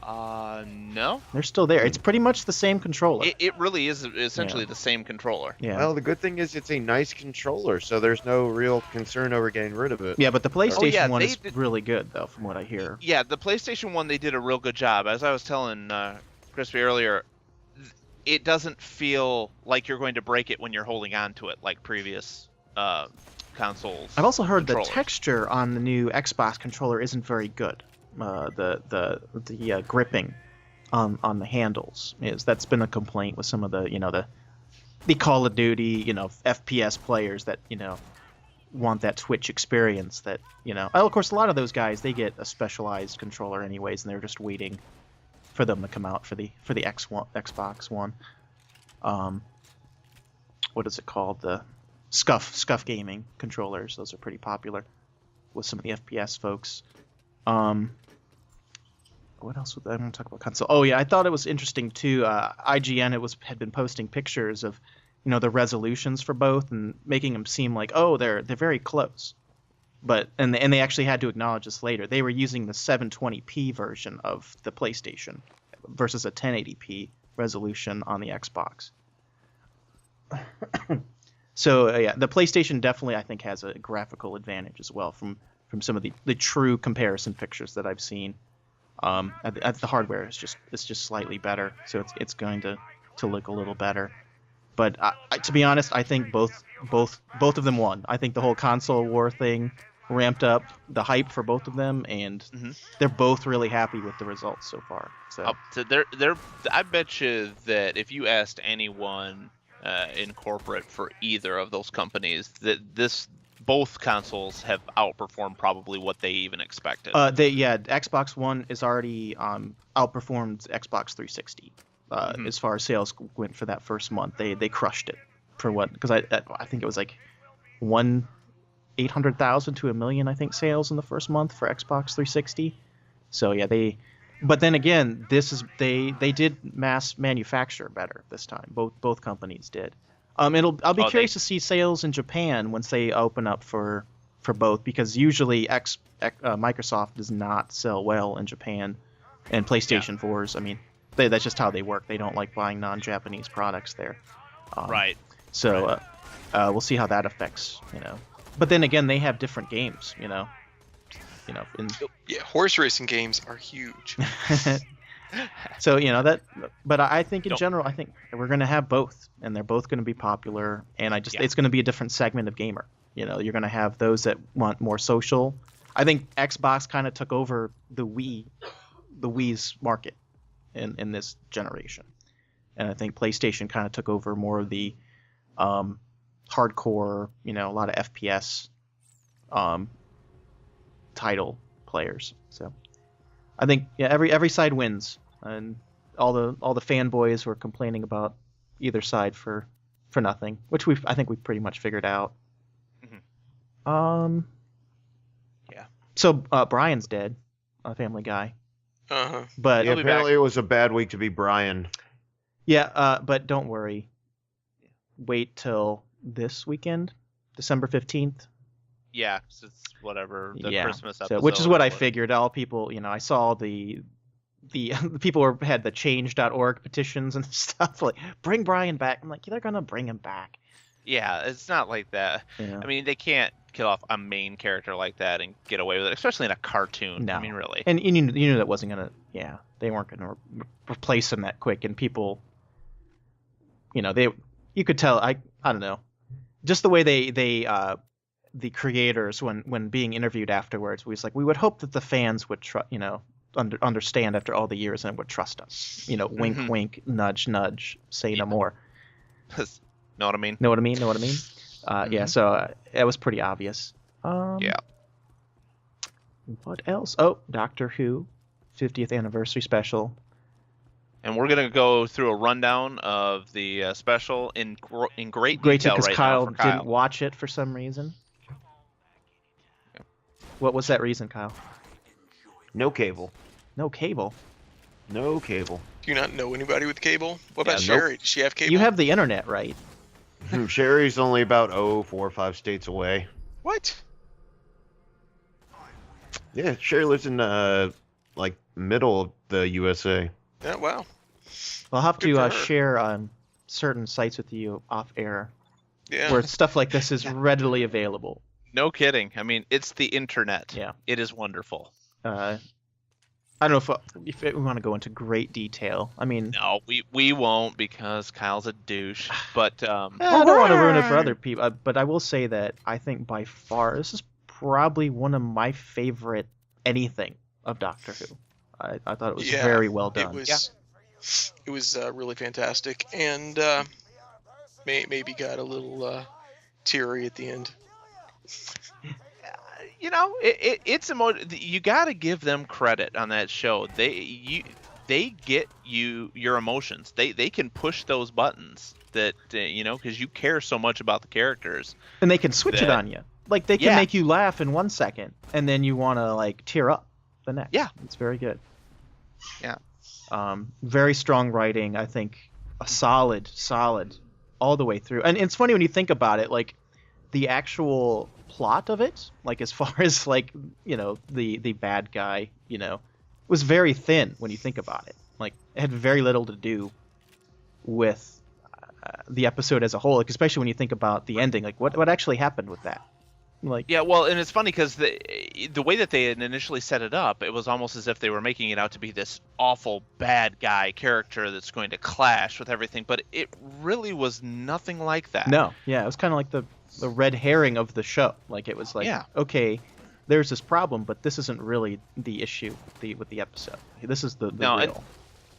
No. They're still there. It's pretty much the same controller. It really is essentially the same controller. Yeah. Well, the good thing is it's a nice controller, so there's no real concern over getting rid of it. Yeah, but the PlayStation one is did really good, though, from what I hear. Yeah, the PlayStation one, they did a real good job. As I was telling Krispy earlier, it doesn't feel like you're going to break it when you're holding on to it like previous consoles. I've also heard the controllers. texture on the new Xbox controller isn't very good. the gripping on the handles. That's been a complaint with some of the Call of Duty FPS players that want that Twitch experience. That of course a lot of those guys, they get a specialized controller anyways, and they're just waiting for them to come out for the Xbox One. What is it called? The Scuff gaming controllers. Those are pretty popular with some of the FPS folks. What else I want to talk about console? Oh yeah, I thought it was interesting too. IGN had been posting pictures of the resolutions for both and making them seem like they're very close. But and they actually had to acknowledge this later. They were using the 720p version of the PlayStation versus a 1080p resolution on the Xbox. So yeah, the PlayStation definitely I think has a graphical advantage as well from some of the true comparison pictures that I've seen. The hardware is just slightly better, so it's going to look a little better. But to be honest, I think both of them won. I think the whole console war thing ramped up the hype for both of them, and they're both really happy with the results so far. So I bet you that if you asked anyone in corporate for either of those companies, that both consoles have outperformed probably what they even expected. Xbox One is already outperformed Xbox 360 as far as sales went for that first month. They crushed it for what? Because I think it was like 800,000 to 1 million I think sales in the first month for Xbox 360. So yeah, but then again, they did mass manufacture better this time. Both companies did. I'll be curious to see sales in Japan once they open up for both, because usually Microsoft does not sell well in Japan, and PlayStation 4s. I mean, that's just how they work. They don't like buying non-Japanese products there. Right. So we'll see how that affects. But then again, they have different games. Horse racing games are huge. So that, but I think in general, I think we're going to have both, and they're both going to be popular, and it's going to be a different segment of gamer. You're going to have those that want more social. I think Xbox kind of took over the Wii's market in this generation, and I think PlayStation kind of took over more of the hardcore, a lot of FPS title players. So I think every side wins, and all the fanboys were complaining about either side for nothing, which I think we've pretty much figured out. Yeah. So Brian's dead, Family Guy. But yeah, apparently it was a bad week to be Brian. Yeah, but don't worry. Wait till this weekend, December 15th. Yeah, it's whatever, the Christmas episode. So, which is what I figured. All people, I saw the people had the change.org petitions and stuff, like, bring Brian back. I'm like, they're gonna bring him back. Yeah, it's not like that. Yeah. I mean, they can't kill off a main character like that and get away with it, especially in a cartoon. No. I mean, really. And you knew that wasn't gonna. Yeah, they weren't gonna replace him that quick. And people, you could tell. I don't know, just the way they the creators when being interviewed afterwards was like, we would hope that the fans would understand after all the years and would trust us. Wink, wink, nudge, nudge, say no more. Know what I mean? Know what I mean? Yeah, so it was pretty obvious. Yeah. What else? Oh, Doctor Who, 50th anniversary special. And we're gonna go through a rundown of the special in great Great detail because right Kyle now for Kyle. didn't watch it for some reason. What was that reason, Kyle? No cable. No cable. No cable. Do you not know anybody with cable? What about Yeah, nope. Sherry? Does she have cable? You have the internet, right? Sherry's only about 4 or 5 states away. What? Yeah, Sherry lives in middle of the USA. Yeah, wow. I'll have Good for to her. share certain sites with you off air Yeah. where stuff like this is readily available. No kidding. I mean, it's the internet. Yeah. It is wonderful. I don't know if we want to go into great detail. I mean, No, we won't, because Kyle's a douche. But I don't want to ruin it for other people. But I will say that I think by far this is probably one of my favorite anything of Doctor Who. I thought it was Yeah, very well done. It was really fantastic, and maybe got a little teary at the end. You know, it's you got to give them credit on that show. They get your emotions. They can push those buttons that you know, because you care so much about the characters. And they can switch it that- on you. Like they can make you laugh in 1 second, and then you want to like tear up the next. Yeah. It's very good. Yeah. Very strong writing. I think a solid all the way through. And it's funny when you think about it, like the actual plot of it, like as far as like, you know, the bad guy, you know, was very thin when you think about it. Like it had very little to do with the episode as a whole, like, especially when you think about the ending. Like what actually happened with that? Like, yeah, well, and it's funny because the way that they had initially set it up, it was almost as if they were making it out to be this awful bad guy character that's going to clash with everything, but it really was nothing like that. No, yeah, it was kind of like the red herring of the show. Like it was like, okay, there's this problem, but this isn't really the issue with the episode. This is the real.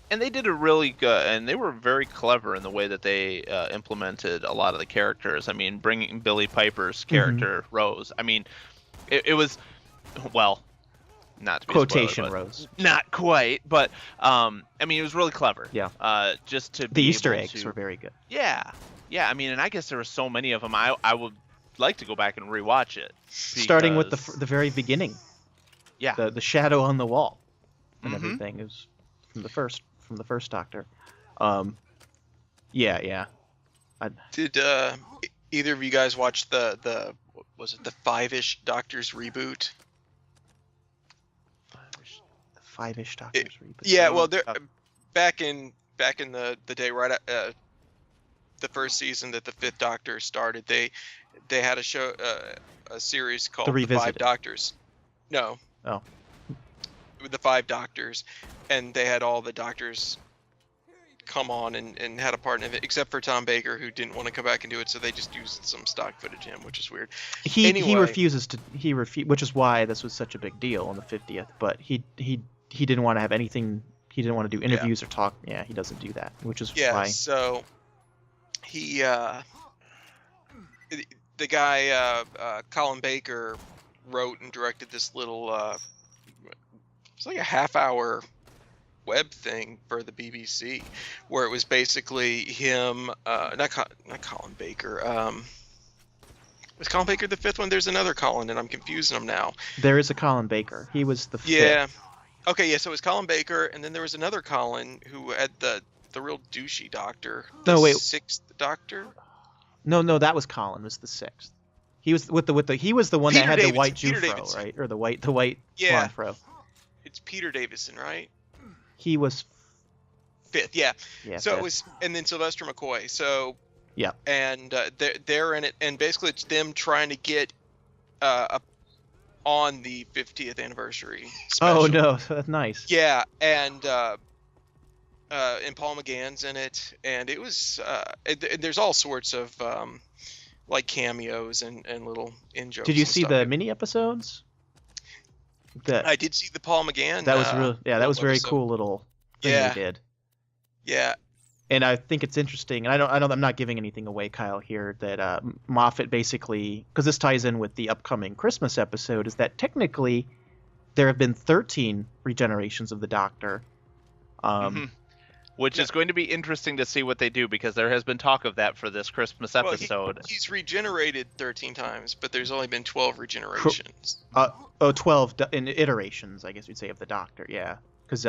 And they did a really good, and they were very clever in the way that they implemented a lot of the characters. I mean, bringing Billy Piper's character, Rose. I mean, it was, well, not to be quotation spoiler, Rose. Not quite, but I mean, it was really clever. Yeah. Just to the Easter eggs were very good. Yeah. I mean, and I guess there were so many of them. I would like to go back and rewatch it. Starting with the very beginning. Yeah. The shadow on the wall and everything is from the first Doctor. Yeah. Did either of you guys watch the was it the Five-ish Doctors reboot? Five-ish Doctors reboot. Yeah, well, back in the day, right at the first season that the Fifth Doctor started, they had a show, a series called The Five Doctors. No. Oh. The Five Doctors, and they had all the doctors come on and had a part in it, except for Tom Baker, who didn't want to come back and do it, so they just used some stock footage of him, which is weird. He refuses to, which is why this was such a big deal on the 50th, but he didn't want to have anything, he didn't want to do interviews or talk. Yeah, he doesn't do that, which is why. So he, the guy, Colin Baker, wrote and directed this little, it's like a half-hour web thing for the BBC, where it was basically him, not Colin Baker. Was Colin Baker the fifth one? There's another Colin, and I'm confusing them now. There is a Colin Baker. He was the fifth. Yeah. Okay, yeah. So it was Colin Baker, and then there was another Colin who had the real douchey Doctor. Sixth Doctor. No, that was Colin. Was the sixth. He was with the he was the one Peter that had Davidson, the white Peter Jufro, Davidson. right? Or the white blonde fro. It's Peter Davison, right? He was fifth, yeah. So fifth. it was, and then Sylvester McCoy. So yeah, and they're in it, and basically it's them trying to get on the 50th anniversary special. Oh no, that's nice. Yeah, and Paul McGann's in it, and it was there's all sorts of like cameos and little in jokes. Did you and see stuff. the mini episodes? I did see the Paul McGann. That was really that was very episode. cool little thing they did. Yeah. And I think it's interesting, and I'm not giving anything away, Kyle, here, that Moffat basically, because this ties in with the upcoming Christmas episode, is that technically there have been 13 regenerations of the Doctor. Which is going to be interesting to see what they do, because there has been talk of that for this Christmas episode. Well, he's regenerated 13 times, but there's only been 12 regenerations. 12 in iterations, I guess you'd say, of the Doctor, yeah. Because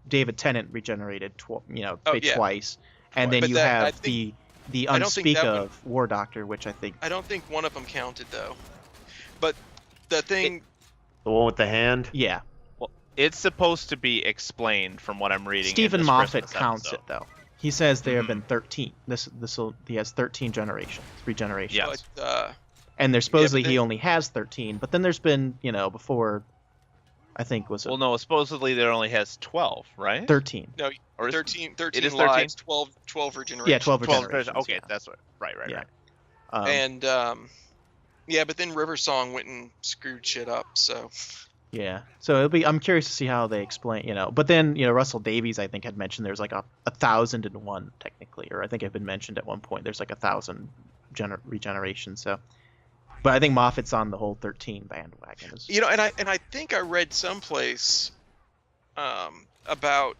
David Tennant regenerated twice, and then you have the Unspeak of War Doctor, which I think... I don't think one of them counted, though. But the thing... The one with the hand? Yeah. Well, it's supposed to be explained from what I'm reading. Stephen Moffat Christmas counts episode. it, though. He says there have been 13. He has 13 regenerations. Yes. But, and there's supposedly he only has 13, but then there's been, before... I think was Well, no, supposedly there only has 12, right? 13. No, or 13 it is lives, 12 regenerations. Yeah, 12 regenerations. Okay, yeah. that's what. Right. And but then River Song went and screwed shit up. So Yeah. So I'm curious to see how they explain, But then, Russell Davies, I think, had mentioned there's like a 1,001 technically, or I think it had been mentioned at one point. There's like 1,000 regeneration. So, but I think Moffat's on the whole 13 bandwagon. And I think I read someplace about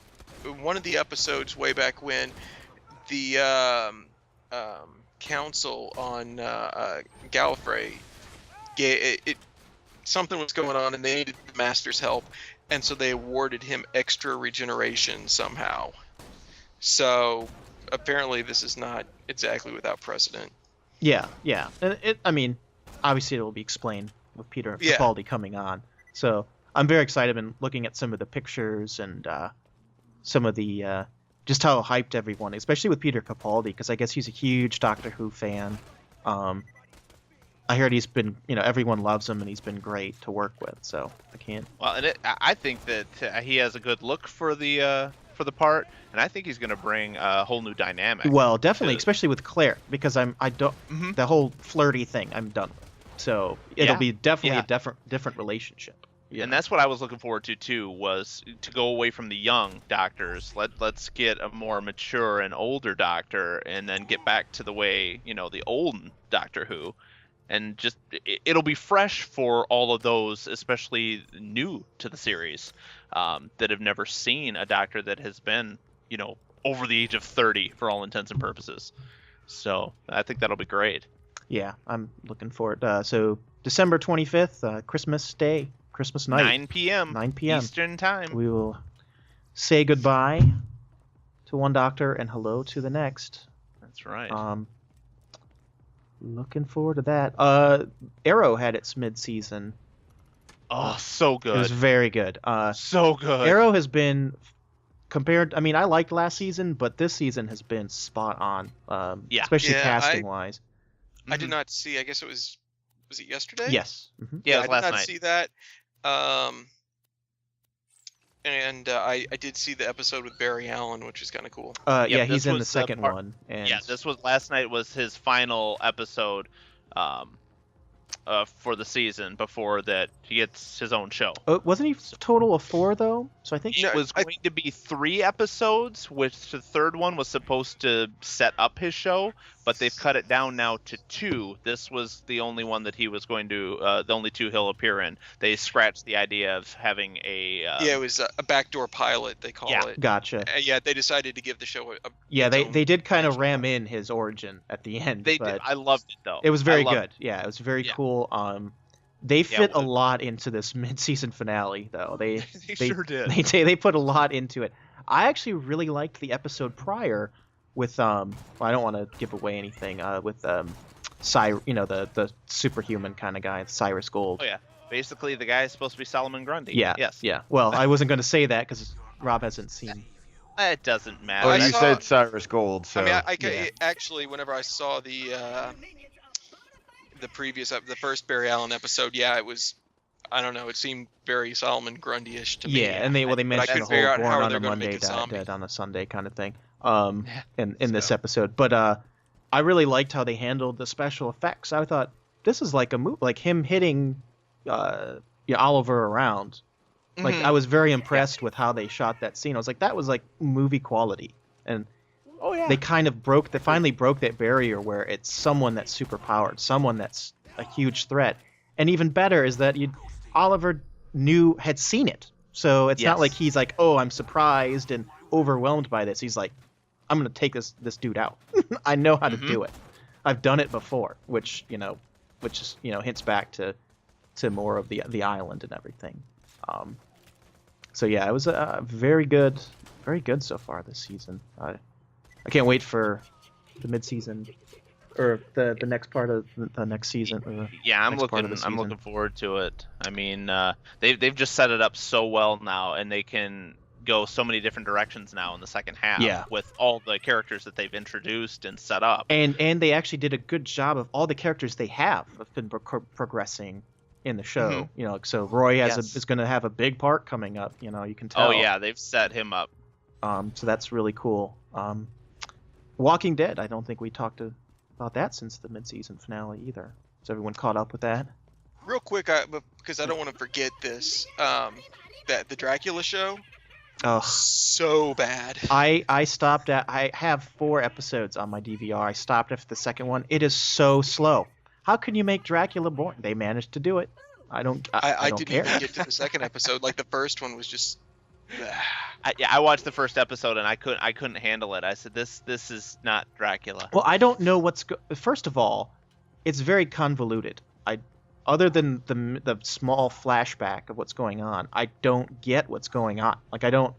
one of the episodes way back when the council on Gallifrey, something was going on and they needed the Master's help, and so they awarded him extra regeneration somehow. So apparently this is not exactly without precedent. Yeah. And obviously it will be explained with Peter Capaldi coming on. So I'm very excited. I've been looking at some of the pictures and some of the just how hyped everyone, especially with Peter Capaldi, because I guess he's a huge Doctor Who fan. I heard he's been, everyone loves him and he's been great to work with. So I can't. Well, and I think that he has a good look for the part, and I think he's going to bring a whole new dynamic. Well, definitely, especially with Claire, because the whole flirty thing I'm done with. So it'll be definitely a different relationship. Yeah. And that's what I was looking forward to too, was to go away from the young doctors. Let's get a more mature and older Doctor, and then get back to the way, the old Doctor Who. And just it'll be fresh for all of those, especially new to the series, that have never seen a Doctor that has been, over the age of 30 for all intents and purposes. So I think that'll be great. Yeah, I'm looking forward. So December 25th, Christmas Day, Christmas night, 9 p.m. 9 p.m. Eastern time. We will say goodbye to one Doctor and hello to the next. That's right. Looking forward to that. Arrow had its mid-season. Oh, so good. It was very good. So good. Arrow has been compared. I mean, I liked last season, but this season has been spot on. Especially casting wise. I did not see. I guess it was it yesterday? Yes. Mm-hmm. Yeah, it was last I did night. not see that. And I did see the episode with Barry Allen, which is kind of cool. He's in the second one. And yeah, this was last night was his final episode for the season before that he gets his own show. Wasn't he total of 4 though? So I think it was going to be 3 episodes, which the third one was supposed to set up his show, but they've cut it down now to 2. This was the only one that he was going to, the only 2 he'll appear in. They scratched the idea of having a. It was a backdoor pilot, they call it. Gotcha. They decided to give the show a they did kind of ram in his origin at the end. They did. I loved it though. It was very good. Yeah, it was very cool. They fit a lot into this mid-season finale, though. They sure did. They put a lot into it. I actually really liked the episode prior with I don't want to give away anything with the superhuman kind of guy, Cyrus Gold. Oh yeah, basically the guy is supposed to be Solomon Grundy. Yeah. Yes. Yeah. Well, I wasn't going to say that because Rob hasn't seen. It doesn't matter. Oh, you said Cyrus Gold. So. I mean, actually, whenever I saw the first Barry Allen episode, it was, I don't know, it seemed very Solomon Grundy-ish to me. Yeah, and they mentioned the whole born on a Monday, dead on a Sunday kind of thing in this episode. But I really liked how they handled the special effects. I thought this is like a move, like him hitting Oliver around. Like I was very impressed with how they shot that scene. I was like, that was like movie quality. And they kind of finally broke that barrier where it's someone that's super powered, someone that's a huge threat. And even better is that Oliver had seen it. So it's not like he's like, oh, I'm surprised and overwhelmed by this. He's like, I'm going to take this dude out. I know how to do it. I've done it before, which hints back to more of the island and everything. It was very good so far this season. I can't wait for the mid-season or the next part of the next season. I'm looking forward to it. I mean, they've just set it up so well now, and they can go so many different directions now in the second half with all the characters that they've introduced and set up. And they actually did a good job of all the characters they have been progressing in the show. So Roy is going to have a big part coming up. You can tell. Oh yeah, they've set him up. So that's really cool. Walking Dead, I don't think we talked about that since the mid-season finale either. Is everyone caught up with that? real quick, because I don't want to forget this. That the Dracula show, Oh, so bad. I stopped at. I have 4 episodes on my DVR. I stopped after the second one. It is so slow. How can you make Dracula boring? They managed to do it. I don't didn't care. even get to the second episode. Like the first one was just. I watched the first episode and I couldn't handle it. I said this is not Dracula. Well, I don't know first of all, it's very convoluted. Other than the small flashback of what's going on, I don't get what's going on. Like I don't.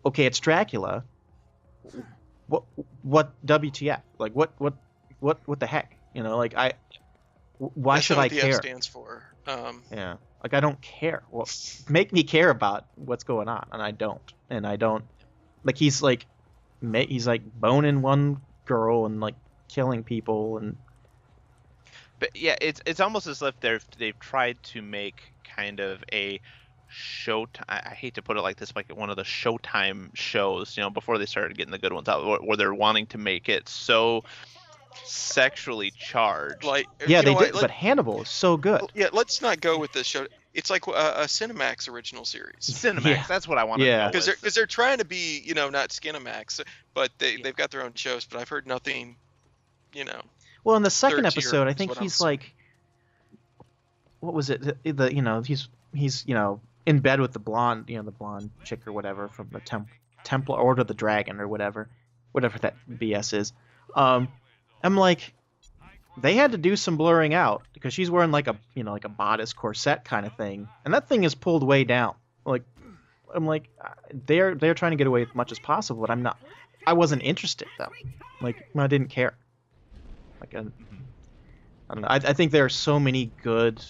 Okay, it's Dracula. What WTF? Like what the heck? You know, like why That's should not I what the care? F stands for. Yeah. Like I don't care. Well, make me care about what's going on, and I don't. And I don't. Like he's like boning one girl and like killing people and. But yeah, it's almost as if they've tried to make kind of a Showtime. I hate to put it like this, like one of the Showtime shows, you know, before they started getting the good ones out, where they're wanting to make it so sexually charged. Like Yeah, you know they what, did, but Hannibal is so good. Yeah, let's not go with this show. It's like a Cinemax original series. Cinemax, Yeah. that's what I want to Yeah. go with. Because they're trying to be, you know, not Skinemax, but they've got their own shows. But I've heard nothing, you know. Well, in the second Third tier episode, I is think what I'm he's like, what was it? The you know he's you know in bed with the blonde chick or whatever from the Templar Order of the Dragon or whatever that BS is. I'm like, they had to do some blurring out because she's wearing like a bodice corset kind of thing, and that thing is pulled way down. Like, I'm like, they're trying to get away with as much as possible, but I'm not. I wasn't interested though. Like, I didn't care. Like, I don't know. I think there are so many good,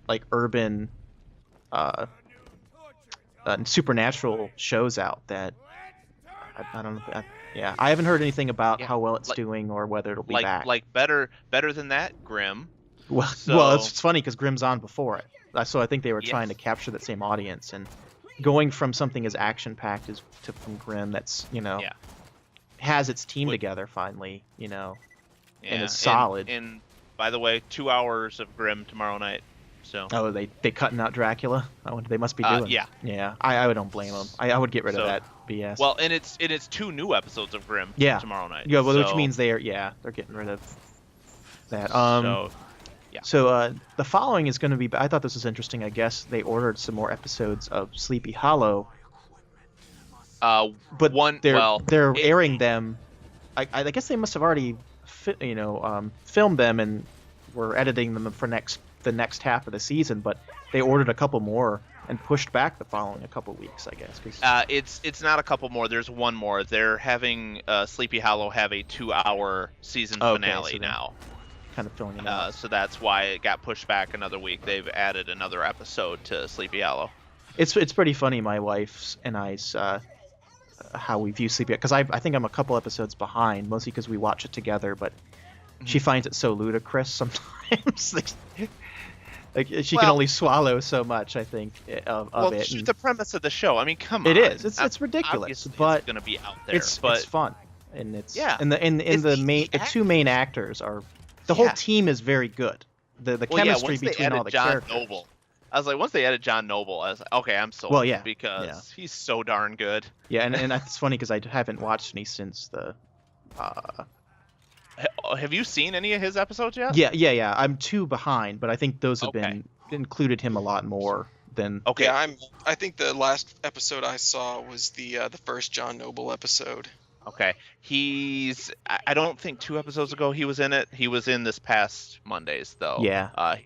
like, urban, supernatural shows out that I don't know. Yeah, I haven't heard anything about how well it's doing or whether it'll be back. Like better than that, Grimm. Well, it's funny because Grimm's on before it, so I think they were trying to capture that same audience and going from something as action-packed as from Grimm that's has its team together finally, and it's solid. And by the way, 2 hours of Grimm tomorrow night. So. Oh, they cutting out Dracula? Oh, they must be doing. Yeah. Yeah. I don't blame them. I would get rid of that BS. Well, and it's 2 new episodes of Grimm tomorrow night. Yeah, well, which means they're getting rid of that. So the following is going to be. I thought this was interesting. I guess they ordered some more episodes of Sleepy Hollow. But they're airing them. I guess they must have already, filmed them and were editing them for the next half of the season. But they ordered a couple more and pushed back the following a couple weeks, I guess. It's not a couple more. There's one more. They're having Sleepy Hollow have a 2-hour season finale now. Kind of filling it out. So that's why it got pushed back another week. They've added another episode to Sleepy Hollow. It's pretty funny. My wife's and I's how we view Sleepy, because I think I'm a couple episodes behind, mostly because we watch it together. But she finds it so ludicrous sometimes. Like she can only swallow so much, I think, of it. Well, it's the premise of the show. I mean, come on. It is. It's ridiculous, but it's gonna be out there. It's fun, and it's and the 2 main actors are. The whole team is very good. The chemistry between all the characters. Noble, I was like, once they added John Noble, I was like, okay, I'm sold. Well, yeah, because he's so darn good. Yeah, and it's funny because I haven't watched any since the. Have you seen any of his episodes yet? Yeah. I'm 2 behind, but I think those have been included him a lot more than. Okay. Yeah, I think the last episode I saw was the first John Noble episode. Okay. I don't think 2 episodes ago he was in it. He was in this past Monday's though. Yeah.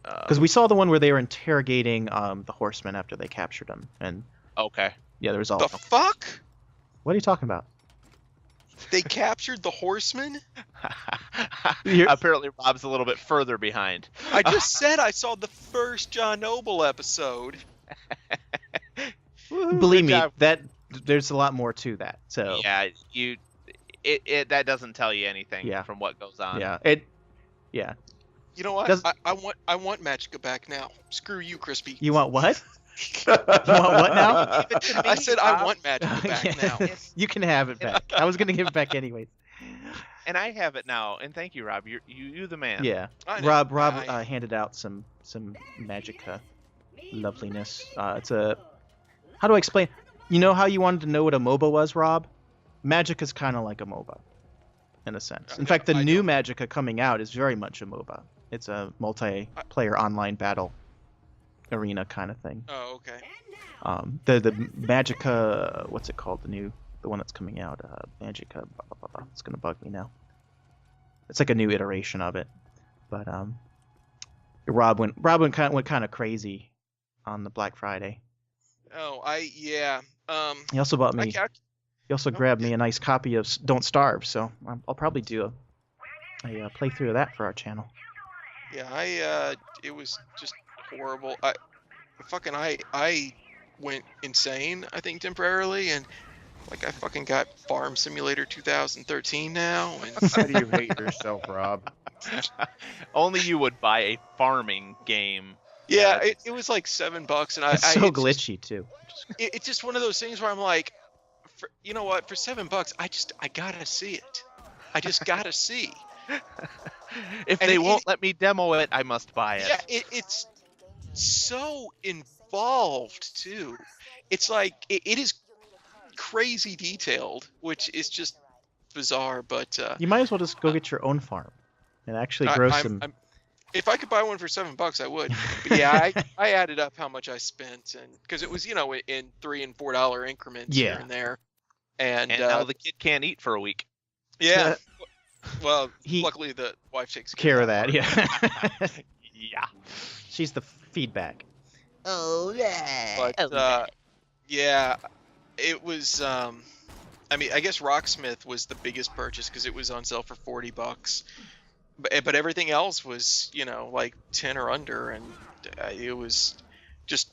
Because we saw the one where they were interrogating the Horsemen after they captured him, and. Okay. Yeah, there was all. The fuck? What are you talking about? They captured the Horsemen? Apparently Rob's a little bit further behind. I just said I saw the first John Noble episode. Believe me, that there's a lot more to that. So yeah, that doesn't tell you anything from what goes on. Yeah. You know what? I want Magica back now. Screw you, Krispy. You want what? You want what now? I said I want Magica back now. You can have it back. I was gonna give it back anyways. And I have it now. And thank you, Rob. You the man. Yeah. I know. Rob handed out some Magica loveliness. It's a, how do I explain? You know how you wanted to know what a MOBA was, Rob? Magica's kind of like a MOBA, in a sense. In fact, the new Magica coming out is very much a MOBA. It's a multiplayer online battle arena kind of thing. Oh, okay. The Magica, what's it called? The one that's coming out. Magica. Blah, blah, blah, blah. It's gonna bug me now. It's like a new iteration of it. But Rob went kind of crazy on the Black Friday. Oh, yeah. He also bought me. He also Oh, grabbed me a nice copy of Don't Starve, so I'll probably do a playthrough of that for our channel. Yeah, it was just horrible. I went insane, I think, temporarily, and like I fucking got Farm Simulator 2013 now. And How do you hate yourself, Rob? Only you would buy a farming game. yeah, it was like $7, and It's so glitchy too. It's just one of those things where I'm like, you know what? For $7, I gotta see it. I just gotta see. If And they won't let me demo it, I must buy it. Yeah, it's so involved too. It's like it is crazy detailed, which is just bizarre. But You might as well just go get your own farm and actually grow some. if I could buy one for $7, I would. But yeah, I added up how much I spent, and because it was in $3 and $4 increments here and there, and now the kid can't eat for a week. yeah. Well, luckily the wife takes care of that. Yeah. Yeah. She's the feedback. But yeah, it was. I mean, I guess Rocksmith was the biggest purchase because it was on sale for $40. But everything else was, like 10 or under, and it was just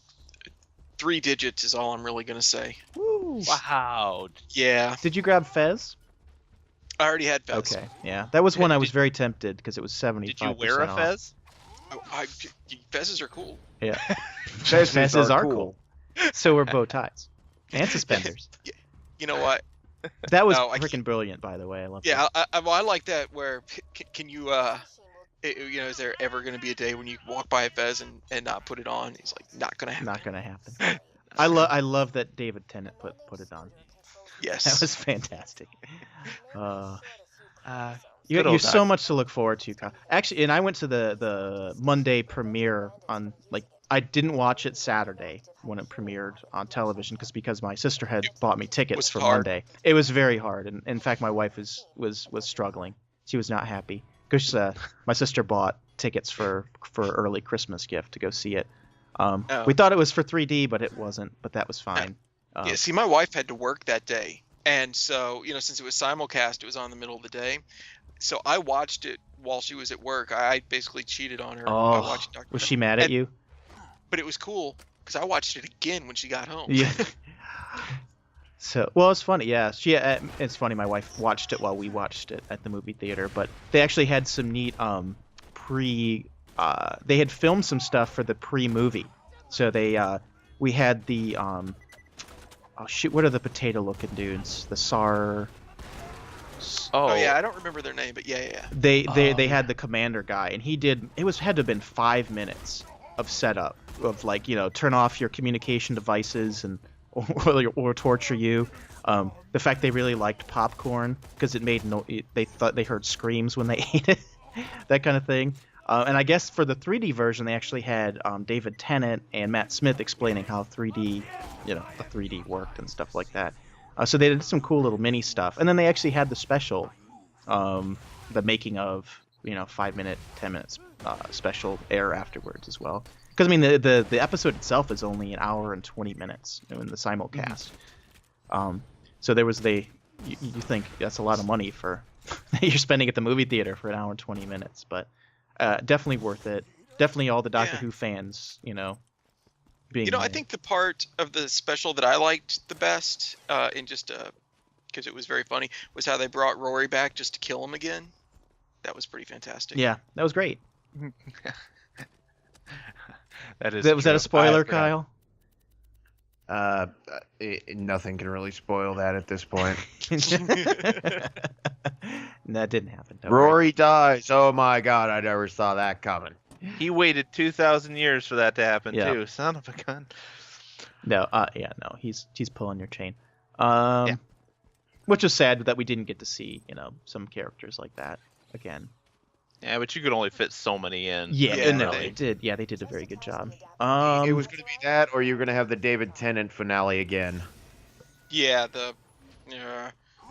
3 digits is all I'm really gonna say. Woo. Wow. Yeah, Did you grab Fez? I already had Fez. Okay. Yeah, that was one I was very tempted because it was 75%. Did you wear a off. fez? Fezzes are cool. Yeah. Fezes are cool. So were bow ties and suspenders. You know what? That was No, I freaking brilliant, by the way. I love Yeah, that. I like that. Where can you is there ever going to be a day when you walk by a Fez and not put it on? He's like, not gonna happen. Not gonna happen. I love that David Tennant put it on. Yes. That was fantastic. Good You old so time. much to look forward to, Kyle. Actually, and I went to the Monday premiere on, like, I didn't watch it Saturday when it premiered on television because my sister had bought me tickets was for hard. Monday. It was very hard, and in fact, my wife was struggling. She was not happy because my sister bought tickets for early Christmas gift to go see it. We thought it was for 3D, but it wasn't. But that was fine. Yeah, see, my wife had to work that day, and so since it was simulcast, it was on the middle of the day. So I watched it while she was at work. I basically cheated on her. I watched Dr. Was she mad at you? But it was cool because I watched it again when she got home. Yeah. So, well, it's funny. Yeah, it's funny. My wife watched it while we watched it at the movie theater. But they actually had some neat they had filmed some stuff for the pre-movie. So we had the oh shoot, what are the potato-looking dudes? The SAR. Oh yeah, I don't remember their name, but yeah. They had the commander guy, and he did. Had to have been 5 minutes of setup of, like, turn off your communication devices and or torture you. The fact they really liked popcorn because it made they thought they heard screams when they ate it, that kind of thing. And I guess for the 3D version, they actually had David Tennant and Matt Smith explaining how 3D, the 3D worked and stuff like that. So they did some cool little mini stuff, and then they actually had the special, the making of 5 minute, 10 minutes special air afterwards as well. Because I mean the episode itself is only an hour and 20 minutes in the simulcast. So there was you think that's a lot of money for you're spending at the movie theater for an hour and 20 minutes, but definitely worth it. Definitely all the Doctor Who fans, being. I think the part of the special that I liked the best, in just because it was very funny, was how they brought Rory back just to kill him again. That was pretty fantastic. Yeah, that was great. Was that a spoiler, Kyle? Nothing can really spoil that at this point. That didn't happen. Don't worry. Rory dies. Oh my God, I never saw that coming. He waited 2,000 years for that to happen Yeah. too. Son of a gun. No, no, he's pulling your chain. Yeah. Which is sad that we didn't get to see, some characters like that again. Yeah, but you could only fit so many in. Yeah, no, they- they did. Yeah, they did a very good job. It was going to be that, or you're going to have the David Tennant finale again. Yeah,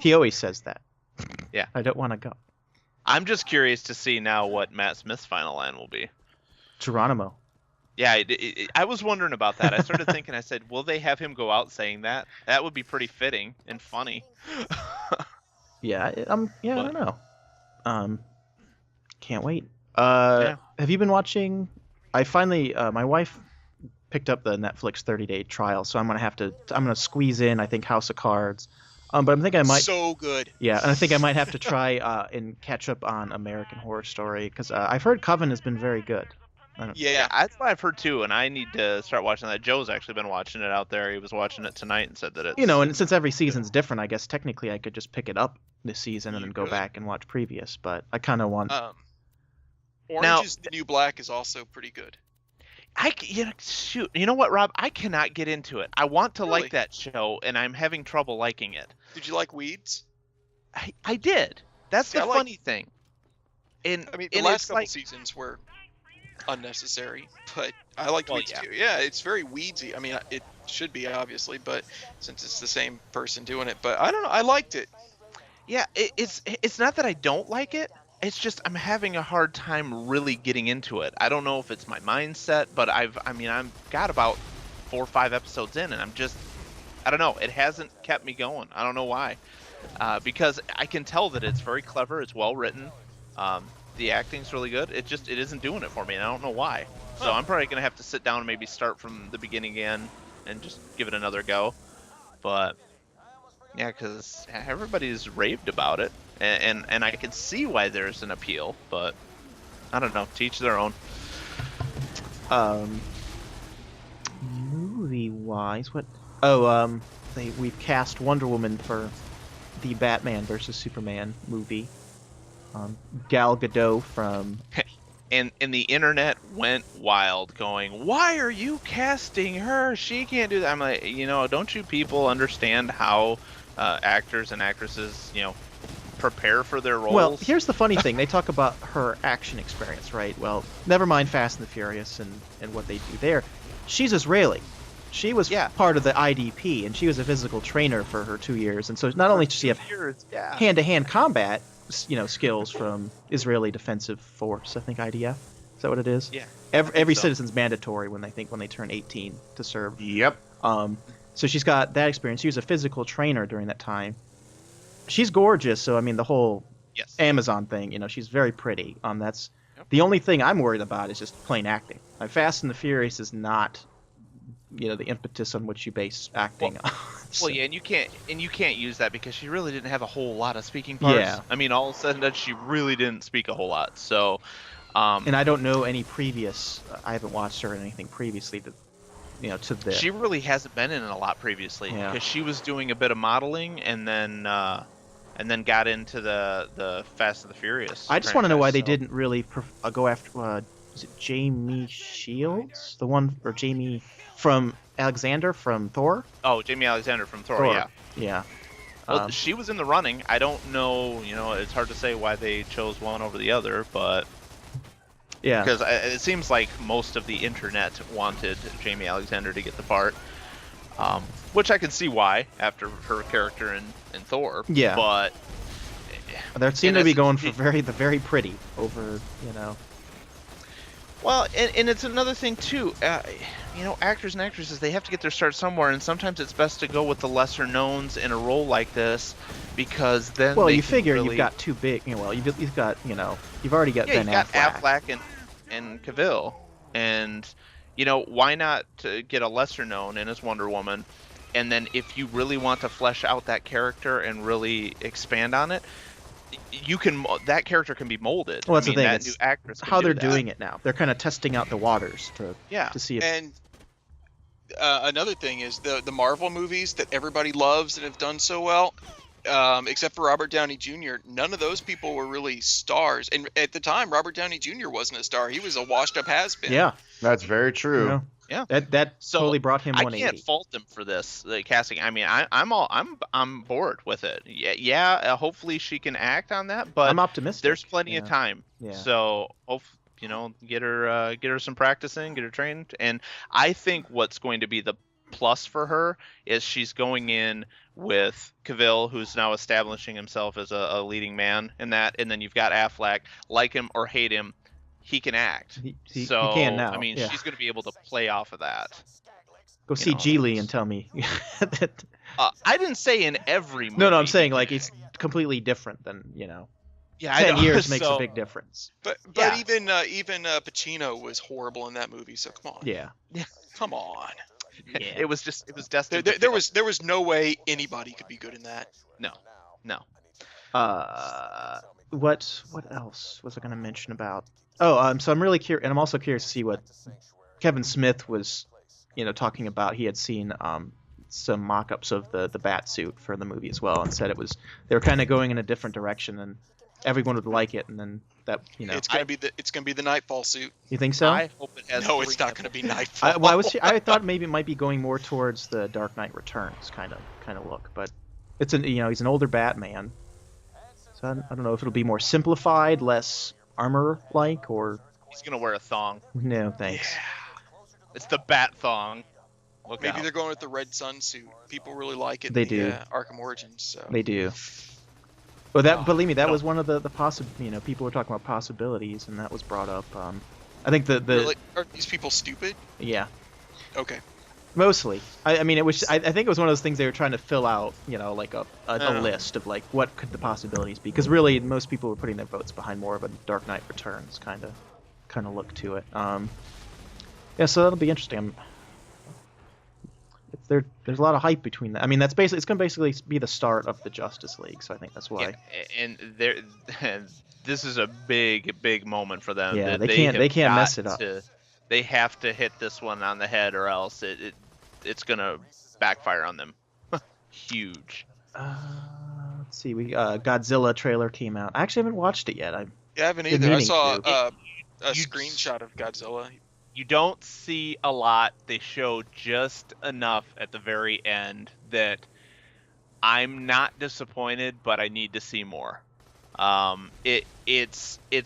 He always says that. Yeah. I don't want to go. I'm just curious to see now what Matt Smith's final line will be. Geronimo. Yeah, I was wondering about that. I started thinking, I said, will they have him go out saying that? That would be pretty fitting and funny. Yeah, I don't know. Can't wait. Yeah. Have you been watching? I finally, my wife picked up the Netflix 30-day trial, so I'm gonna squeeze in, I think, House of Cards. But I think I might. so good. Yeah, and I think I might have to try and catch up on American Horror Story because I've heard Coven has been very good. Yeah, That's what I've heard too, and I need to start watching that. Joe's actually been watching it out there. He was watching it tonight and said that it's... And since every season's different, I guess technically I could just pick it up this season and then go could. back and watch previous. But I kind of want. Orange Now- is the New Black is also pretty good. Shoot. You know what, Rob? I cannot get into it. I want to Really? like that show, and I'm having trouble liking it. Did you like Weeds? I did. That's See, the I like- funny thing. And I mean, the and last it's couple like, seasons were unnecessary, but I liked Well, Weeds yeah. too. Yeah, it's very Weedsy. I mean, it should be obviously, but since it's the same person doing it, but I don't know. I liked it. yeah, it's not that I don't like it. It's just I'm having a hard time really getting into it. I don't know if it's my mindset, but I've got about 4 or 5 episodes in, and I don't know. It hasn't kept me going. I don't know why. Because I can tell that it's very clever. It's well written. The acting's really good. It isn't doing it for me, and I don't know why. So Huh. I'm probably gonna have to sit down and maybe start from the beginning again and just give it another go. But yeah, because everybody's raved about it, and I can see why there's an appeal, but I don't know. To each their own. Movie wise, what? Oh, we've cast Wonder Woman for the Batman versus Superman movie. Gal Gadot from. And the internet went wild, going, "Why are you casting her? She can't do that." I'm like, don't you people understand how actors and actresses, prepare for their roles? Well, here's the funny thing. They talk about her action experience, right? Well, never mind Fast and the Furious and what they do there. She's Israeli. She was part of the IDP, and she was a physical trainer for her 2 years. And so not only does she have yeah. hand-to-hand combat, skills from Israeli Defensive Force, I think IDF. Is that what it is? Yeah. Every so. citizen's mandatory when they turn 18 to serve. Yep. So she's got that experience. She was a physical trainer during that time. She's gorgeous. So I mean, the whole Yes. Amazon thing, she's very pretty. That's Yep. the only thing I'm worried about is just plain acting. Like Fast and the Furious is not, the impetus on which you base acting on. So- Well, yeah, and you can't use that because she really didn't have a whole lot of speaking parts. Yeah. I mean, all of a sudden, she really didn't speak a whole lot. So, And I don't know any previous. I haven't watched her in anything previously to this. she really hasn't been in a lot previously Yeah. because she was doing a bit of modeling and then got into the Fast and the Furious. I just want to know why they franchise, so- didn't really go after. Is it Jamie Shields, the one, or Jamie from Alexander from Thor? Oh, Jamie Alexander from Thor. Thor. Yeah. Yeah. Well, she was in the running. I don't know. It's hard to say why they chose one over the other, but Yeah. because it seems like most of the internet wanted Jamie Alexander to get the part, which I can see why after her character in Thor. Yeah. But They seem and to be it's- going for the very pretty over. well, and it's another thing too. Actors and actresses, they have to get their start somewhere, and sometimes it's best to go with the lesser knowns in a role like this, because then Well, they you can figure really... you've got too big. You've got you've already got yeah, Ben you got Affleck. Affleck and Cavill, and why not to get a lesser known in as Wonder Woman, and then if you really want to flesh out that character and really expand on it, that character can be molded. Well, that's the thing, That it's new actress can How do they're that. doing it now. They're kind of testing out the waters Yeah. to see if. And another thing is the Marvel movies that everybody loves and have done so well. except for Robert Downey Jr., none of those people were really stars. And at the time, Robert Downey Jr. wasn't a star. He was a washed-up has-been. Yeah. That's very true. You know, Yeah. that So, totally brought him I 180. can't fault them for this casting. I mean, I'm bored with it. Yeah. Hopefully she can act on that, but I'm optimistic. there's plenty of Yeah. time. Yeah. So, get her some practice in, get her trained, and I think what's going to be the plus for her is she's going in with Cavill, who's now establishing himself as a leading man in that, and then you've got Affleck. Like him or hate him, he can act. He So can now. I mean, yeah. she's going to be able to play off of that. Go see know, Geely and tell me. that, I didn't say in every movie. no, I'm saying like it's completely different than yeah, I 10 know. years makes So, a big difference. But Yeah. even Pacino was horrible in that movie. So come on. Yeah. Come on. It was destined. There, to there fail. was there was no way anybody could be good in that. no. What else was I going to mention about? Oh, so I'm really curious, and I'm also curious to see what Kevin Smith was, talking about. He had seen some mock-ups of the bat suit for the movie as well, and said they were kind of going in a different direction, and everyone would like it, and then that It's gonna be the Nightfall suit. You think so? I hope it has. No, it's three not gonna be Nightfall. I thought maybe it might be going more towards the Dark Knight Returns kind of look, but it's he's an older Batman, so I don't know if it'll be more simplified, less armor-like, or He's gonna wear a thong. no thanks. It's the bat thong. Look Maybe out. they're going with the Red Sun suit. People really like it. They in the, do. Arkham Origins. So. They do. Well, that believe me, that no. was one of the people were talking about possibilities, and that was brought up. I think the Really? Are these people stupid? yeah, Okay. mostly. I mean, it was. I think it was one of those things they were trying to fill out, like a list of like what could the possibilities be, because really most people were putting their votes behind more of a Dark Knight Returns kind of look to it. Yeah, so that'll be interesting. There's a lot of hype between that. I mean, it's going to basically be the start of the Justice League, so I think that's why. Yeah, and this is a big moment for them. Yeah, that they can't have mess it got up. They have to hit this one on the head, or else it's gonna backfire on them. Huge. Let's see. Godzilla trailer came out. I actually haven't watched it yet. Yeah, I haven't Been either. I meaning saw to. a You- screenshot of Godzilla. You don't see a lot. They show just enough at the very end that I'm not disappointed, but I need to see more. It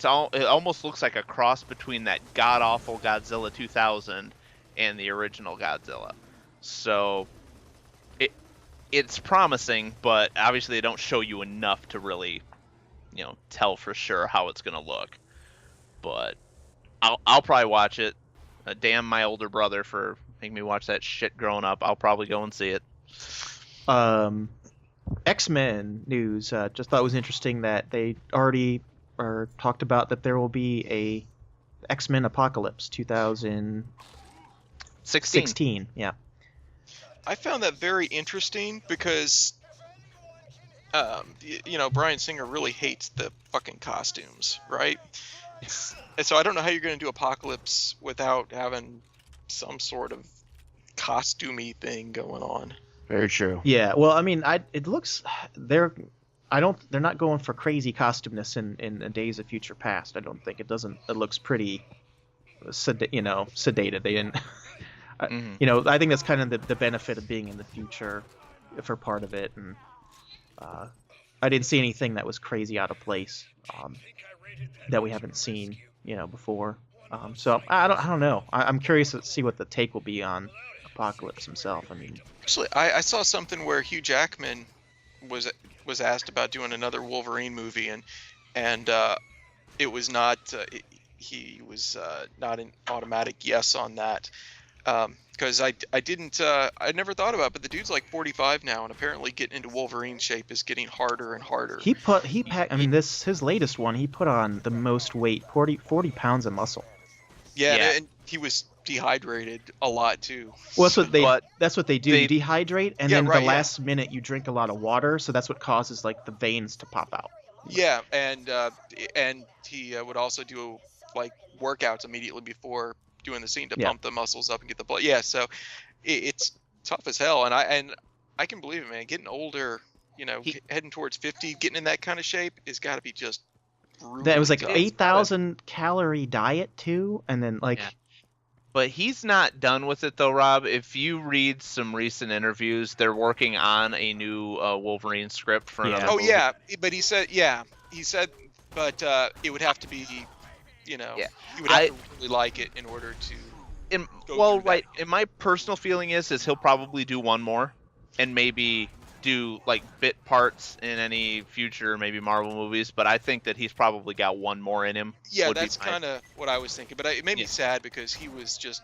almost looks like a cross between that god awful Godzilla 2000 and the original Godzilla. So it's promising, but obviously they don't show you enough to really, tell for sure how it's gonna look. But I'll probably watch it. Damn my older brother for making me watch that shit growing up. I'll probably go and see it. X-Men news. Just thought it was interesting that they already talked about that there will be a X-Men Apocalypse 2016. Yeah. I found that very interesting because, Bryan Singer really hates the fucking costumes, right? And so I don't know how you're going to do Apocalypse without having some sort of costumey thing going on. Very true. Yeah. Well, I mean, it looks they're not going for crazy costumeness in Days of Future Past. I don't think it doesn't. It looks pretty, sedated. They didn't. I think that's kind of the benefit of being in the future for part of it, and I didn't see anything that was crazy out of place that we haven't seen, before. So I don't know. I'm curious to see what the take will be on Apocalypse himself. I mean, Actually, I saw something where Hugh Jackman was asked about doing another Wolverine movie, and it was not. He was not an automatic yes on that. Because I never thought about it, but the dude's like 45 now, and apparently getting into Wolverine shape is getting harder and harder. I mean, his latest one, he put on the most weight, 40 pounds of muscle. Yeah, Yeah. and he was dehydrated a lot too. Well, that's what they do. they- You dehydrate, and Yeah, then right, the yeah. last minute you drink a lot of water, so that's what causes like the veins to pop out. Yeah, and he would also do like workouts immediately before doing the scene to Yeah. pump the muscles up and get the blood. Yeah, so it's tough as hell, and I can believe it, man. Getting older heading towards 50, getting in that kind of shape is got to be just brutally That was like tough. 8,000 calorie diet too, and then like. Yeah. But he's not done with it though, Rob. If you read some recent interviews, they're working on a new Wolverine script for another movie. Yeah, but he said, but it would have to be, you would have to really like it in order to. And my personal feeling is he'll probably do one more, and maybe do like bit parts in any future maybe Marvel movies. But I think that he's probably got one more in him. Yeah, that's kind of what I was thinking. But it made me sad because he was just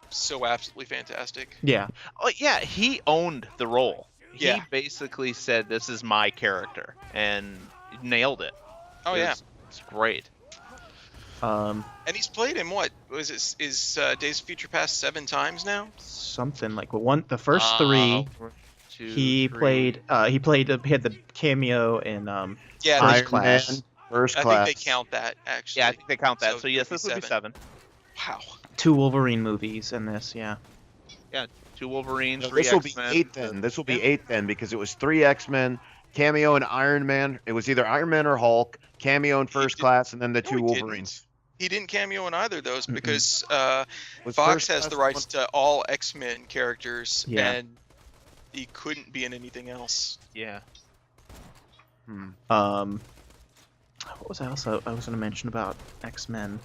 so absolutely fantastic. Yeah. Oh yeah, he owned the role. He basically said, "This is my character," and nailed it. Oh it's great. And he's played him what was it? Is Days of Future Past 7 times now? Something like the first 3. He played. He had the cameo in First Class. First Class. I think they count that actually. Yeah, I think they count that. So yes, this would be 7. Wow. 2 Wolverine movies in this. Yeah. Yeah, 2 Wolverines. So 3 this will X-Men. be 8 then. This will be 8 then because it was 3 X-Men, cameo in Iron Man. It was either Iron Man or Hulk, cameo in First Class, and then the 2 Wolverines. He didn't cameo in either of those because Fox has the rights to all X-Men characters, and he couldn't be in anything else. Yeah. What was I was going to mention about X-Men?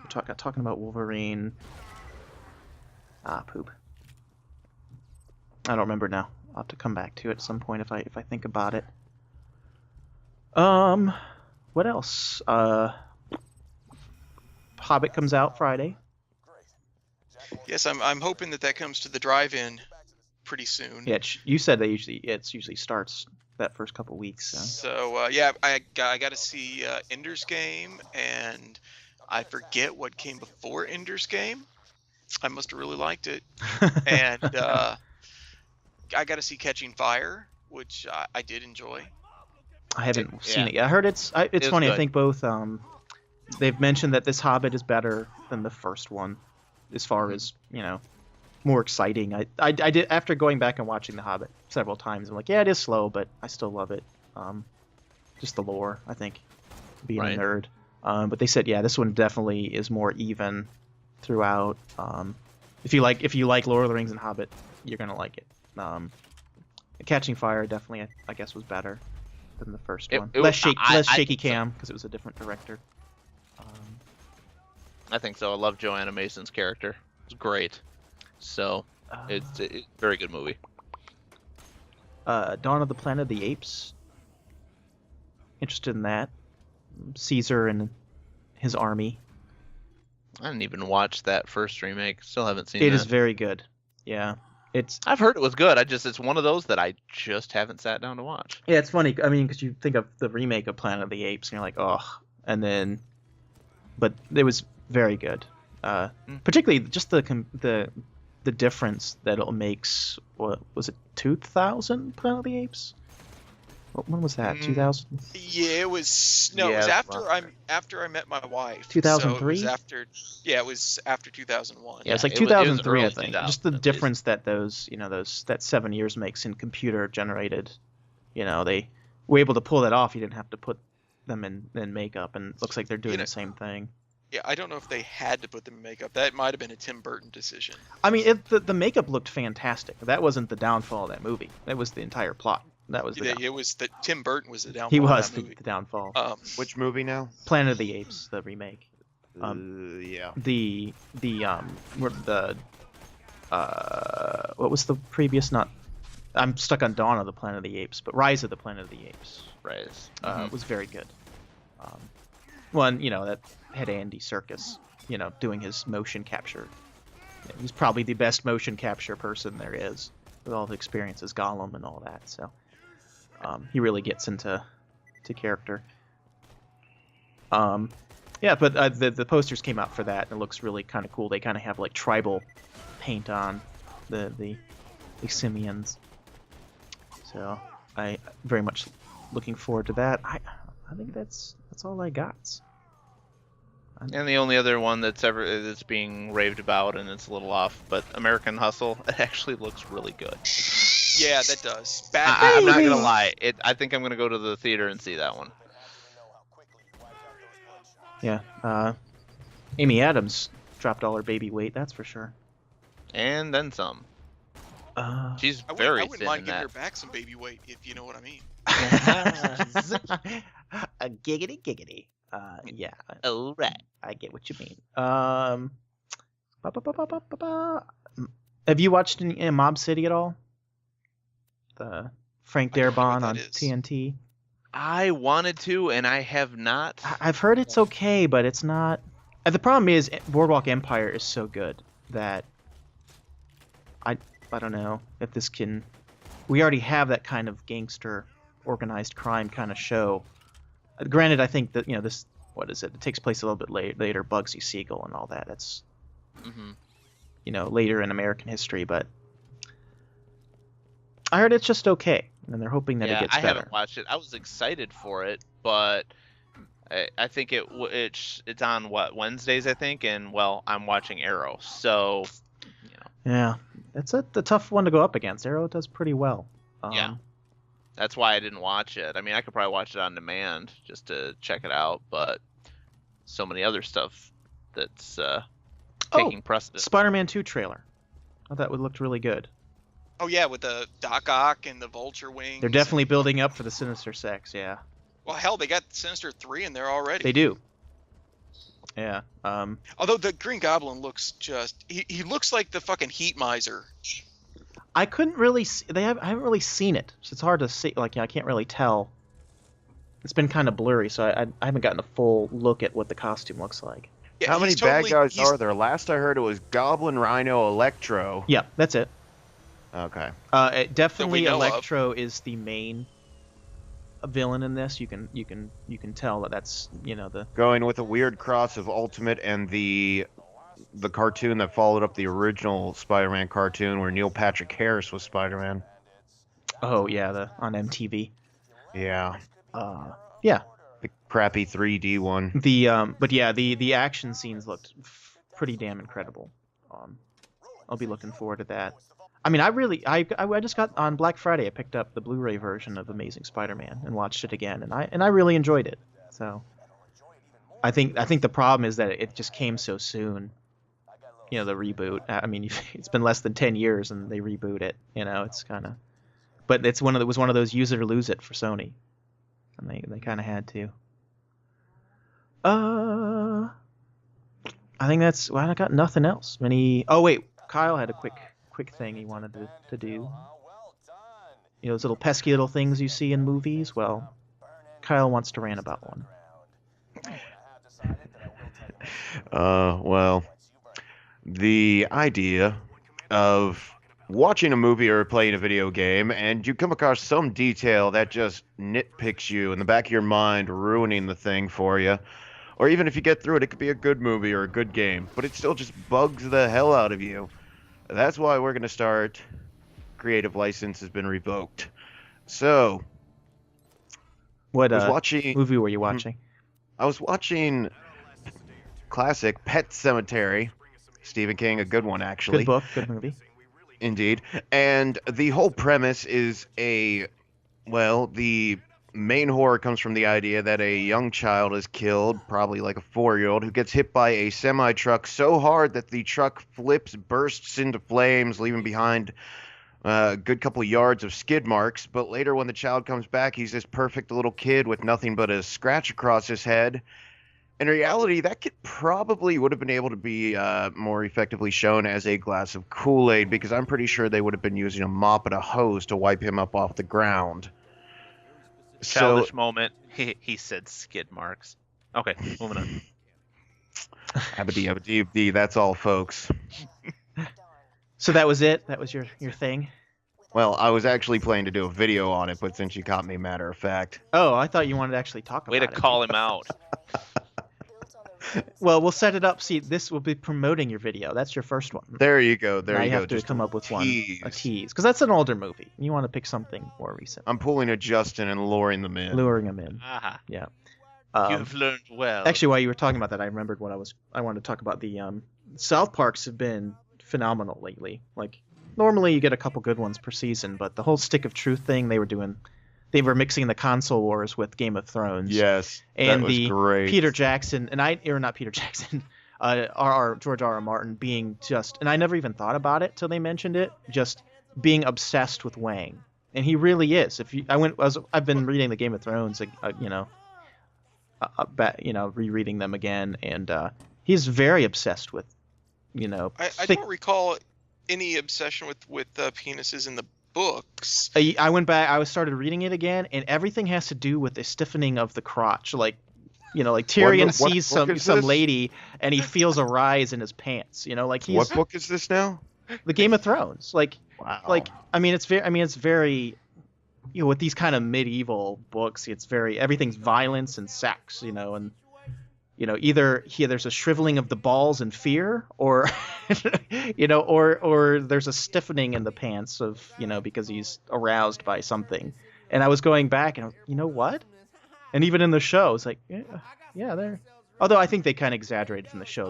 Talking about Wolverine. Poop. I don't remember now. I'll have to come back to it at some point if I think about it. What else? Hobbit comes out Friday. Yes, I'm hoping that comes to the drive-in pretty soon. Yeah, you said it usually starts that first couple weeks. So I got to see Ender's Game, and I forget what came before Ender's Game. I must have really liked it, and I got to see Catching Fire, which I did enjoy. I haven't seen it yet. I heard it's funny. Good. I think both. They've mentioned that this Hobbit is better than the first one, as far as more exciting. I did after going back and watching the Hobbit several times. I'm like, yeah, it is slow, but I still love it. Just the lore, I think, being a nerd. But they said, this one definitely is more even throughout. If you like Lord of the Rings and Hobbit, you're gonna like it. Catching Fire definitely, I guess, was better than the first one. Less shaky cam because it was a different director. I think so. I love Joanna Mason's character. It's great. So it's a very good movie. Dawn of the Planet of the Apes. Interested in that. Caesar and his army. I didn't even watch that first remake. Still haven't seen it. It is very good. Yeah. I've heard it was good. It's one of those that I just haven't sat down to watch. Yeah, it's funny. I mean, because you think of the remake of Planet of the Apes, and you're like, oh, but it was very good. Particularly just the difference that it makes. What was it? 2000 Planet of the Apes. When was that? 2000? Yeah, it was. No, it was after I met my wife. 2003. So it was after 2001. Yeah, it's like 2003, I think. Just the difference that that 7 years makes in computer generated. They were able to pull that off. You didn't have to put them in makeup, and it looks like they're doing the same thing. Yeah, I don't know if they had to put them in makeup. That might have been a Tim Burton decision. I mean, the makeup looked fantastic. That wasn't the downfall of that movie. That was the entire plot. That was Tim Burton was the downfall. He was of that movie. the downfall. Which movie now? Planet of the Apes, the remake. Yeah. What was the previous? I'm stuck on Dawn of the Planet of the Apes, but Rise of the Planet of the Apes. Rise. Was very good. One, that had Andy Serkis, doing his motion capture. He's probably the best motion capture person there is, with all the experience as Gollum and all that. So he really gets into character. But the posters came out for that, and it looks really kind of cool. They kind of have like tribal paint on the simians. So I very much looking forward to that. I think that's all I got. And the only other one that's being raved about, and it's a little off, but American Hustle, it actually looks really good. Yeah, that does. I'm not gonna lie. I think I'm gonna go to the theater and see that one. Yeah. Amy Adams dropped all her baby weight, that's for sure. And then some. She's I very wouldn't thin mind in giving that. her back some baby weight, if you know what I mean. Giggity, giggity. Yeah. All right. I get what you mean. Have you watched any Mob City at all? The Frank I don't know what Darabont that on is. TNT. I wanted to, and I have not. I've heard it's okay, but it's not. The problem is Boardwalk Empire is so good that I don't know if this can. We already have that kind of gangster, organized crime kind of show. Granted, I think that this. What is it? It takes place a little bit later. Bugsy Siegel and all that. That's later in American history, but I heard it's just okay, and they're hoping that it gets better. I haven't watched it. I was excited for it, but I think it's on Wednesdays, I think, and I'm watching Arrow, so Yeah, it's a tough one to go up against. Arrow does pretty well. Yeah. That's why I didn't watch it. I mean, I could probably watch it on demand just to check it out, but so many other stuff that's taking precedence. Spider-Man 2 trailer. Oh, that looked really good. Oh yeah, with the Doc Ock and the Vulture wings. They're definitely building up for the Sinister Six, yeah. Well, hell, they got Sinister 3 in there already. They do. Yeah. Although the Green Goblin looks he looks like the fucking Heat Miser. I couldn't really see, I haven't really seen it, so it's hard to see. I can't really tell. It's been kind of blurry, so I haven't gotten a full look at what the costume looks like. Yeah, How many bad guys are there? Last I heard it was Goblin, Rhino, Electro. Yeah, that's it. Okay. Definitely know of. Electro is the main villain in this. You can tell that's the Going with a weird cross of Ultimate and the cartoon that followed up the original Spider-Man cartoon where Neil Patrick Harris was Spider-Man. Oh yeah, on MTV. Yeah. Yeah. The crappy 3D one. But yeah, the action scenes looked pretty damn incredible. I'll be looking forward to that. I mean, I just got on Black Friday. I picked up the Blu-ray version of Amazing Spider-Man and watched it again, and I really enjoyed it. So I think the problem is that it just came so soon. The reboot. I mean, it's been less than 10 years and they reboot it. It's kind of. But it was one of those use it or lose it for Sony, and they kind of had to. I think that's. Well, I got nothing else. Oh wait, Kyle had a quick thing he wanted to do. Those little pesky little things you see in movies. Well, Kyle wants to rant about one. Well, the idea of watching a movie or playing a video game and you come across some detail that just nitpicks you in the back of your mind, ruining the thing for you. Or even if you get through it, it could be a good movie or a good game, but it still just bugs the hell out of you. That's why we're going to start Creative License has been revoked. So, what movie were you watching? I was watching classic Pet Sematary. Stephen King, a good one, actually. Good book, good movie. Indeed. And the whole premise is the main horror comes from the idea that a young child is killed, probably like a 4-year-old, who gets hit by a semi-truck so hard that the truck flips, bursts into flames, leaving behind a good couple yards of skid marks. But later when the child comes back, he's this perfect little kid with nothing but a scratch across his head. In reality, that kid probably would have been able to be more effectively shown as a glass of Kool-Aid, because I'm pretty sure they would have been using a mop and a hose to wipe him up off the ground. Childish moment. He said skid marks. Okay, moving on. Abadee, that's all, folks. So that was it? That was your thing? Well, I was actually planning to do a video on it, but since you caught me matter of fact. Oh, I thought you wanted to actually talk about it. Way to call him out. Well, we'll set it up. See, this will be promoting your video. That's your first one. There you go. Now you have to come up with a tease. Because that's an older movie. You want to pick something more recent. I'm pulling a Justin and luring them in. Luring them in. Uh-huh. Yeah. You've learned well. Actually, while you were talking about that, I remembered what I wanted to talk about. The South Parks have been phenomenal lately. Like, normally you get a couple good ones per season, but the whole Stick of Truth thing they were mixing the console wars with Game of Thrones. Yes, and that was the great. Peter Jackson not Peter Jackson, George R. R. Martin being just, and I never even thought about it till they mentioned it, just being obsessed with Wang, and he really is. I've been reading the Game of Thrones, rereading them again, and he's very obsessed with, I don't recall any obsession with penises in the books. I went back. I started reading it again, and everything has to do with the stiffening of the crotch. Like Tyrion sees some lady, and he feels a rise in his pants. What book is this now? The Game of Thrones. Wow. It's very, with these kind of medieval books, everything's violence and sex. And either there's a shriveling of the balls in fear, or or there's a stiffening in the pants of because he's aroused by something. And I was going back and what? And even in the show, it's like yeah, there. Although I think they kind of exaggerated from the show.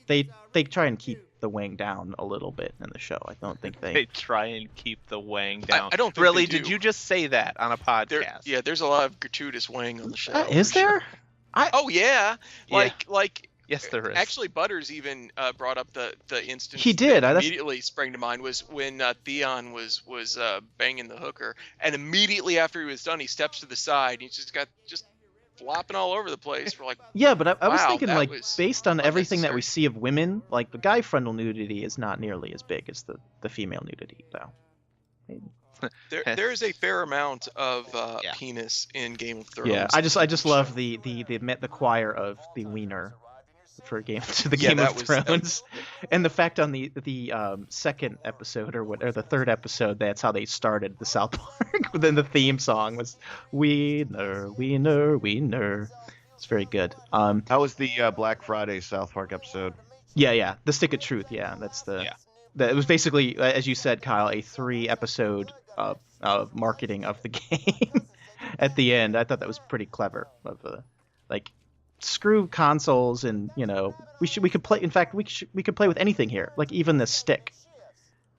They try and keep the Wang down a little bit in the show. I don't think they try and keep the Wang down. I don't think really. They do. Did you just say that on a podcast? There's a lot of gratuitous Wang on the show. Is there? Oh yeah, like yes, there is. Actually, Butters even brought up the instance. He did. That immediately sprang to mind was when Theon was banging the hooker, and immediately after he was done, he steps to the side. And he's just flopping all over the place. We're like, yeah, but I was thinking based on everything that we unnecessary. see of women, like the guy frontal nudity is not nearly as big as the female nudity, though. There is a fair amount of penis in Game of Thrones. Yeah, I just love the choir of the wiener for Game of Thrones, and the fact on the second episode or the third episode, that's how they started the South Park. Then the theme song was "Wiener, Wiener, Wiener." It's very good. How was the Black Friday South Park episode? Yeah, the Stick of Truth. Yeah, that's it was basically, as you said, Kyle, a 3-episode marketing of the game at the end. I thought that was pretty clever. Screw consoles, and we could play. In fact, we could play with anything here, like even the stick.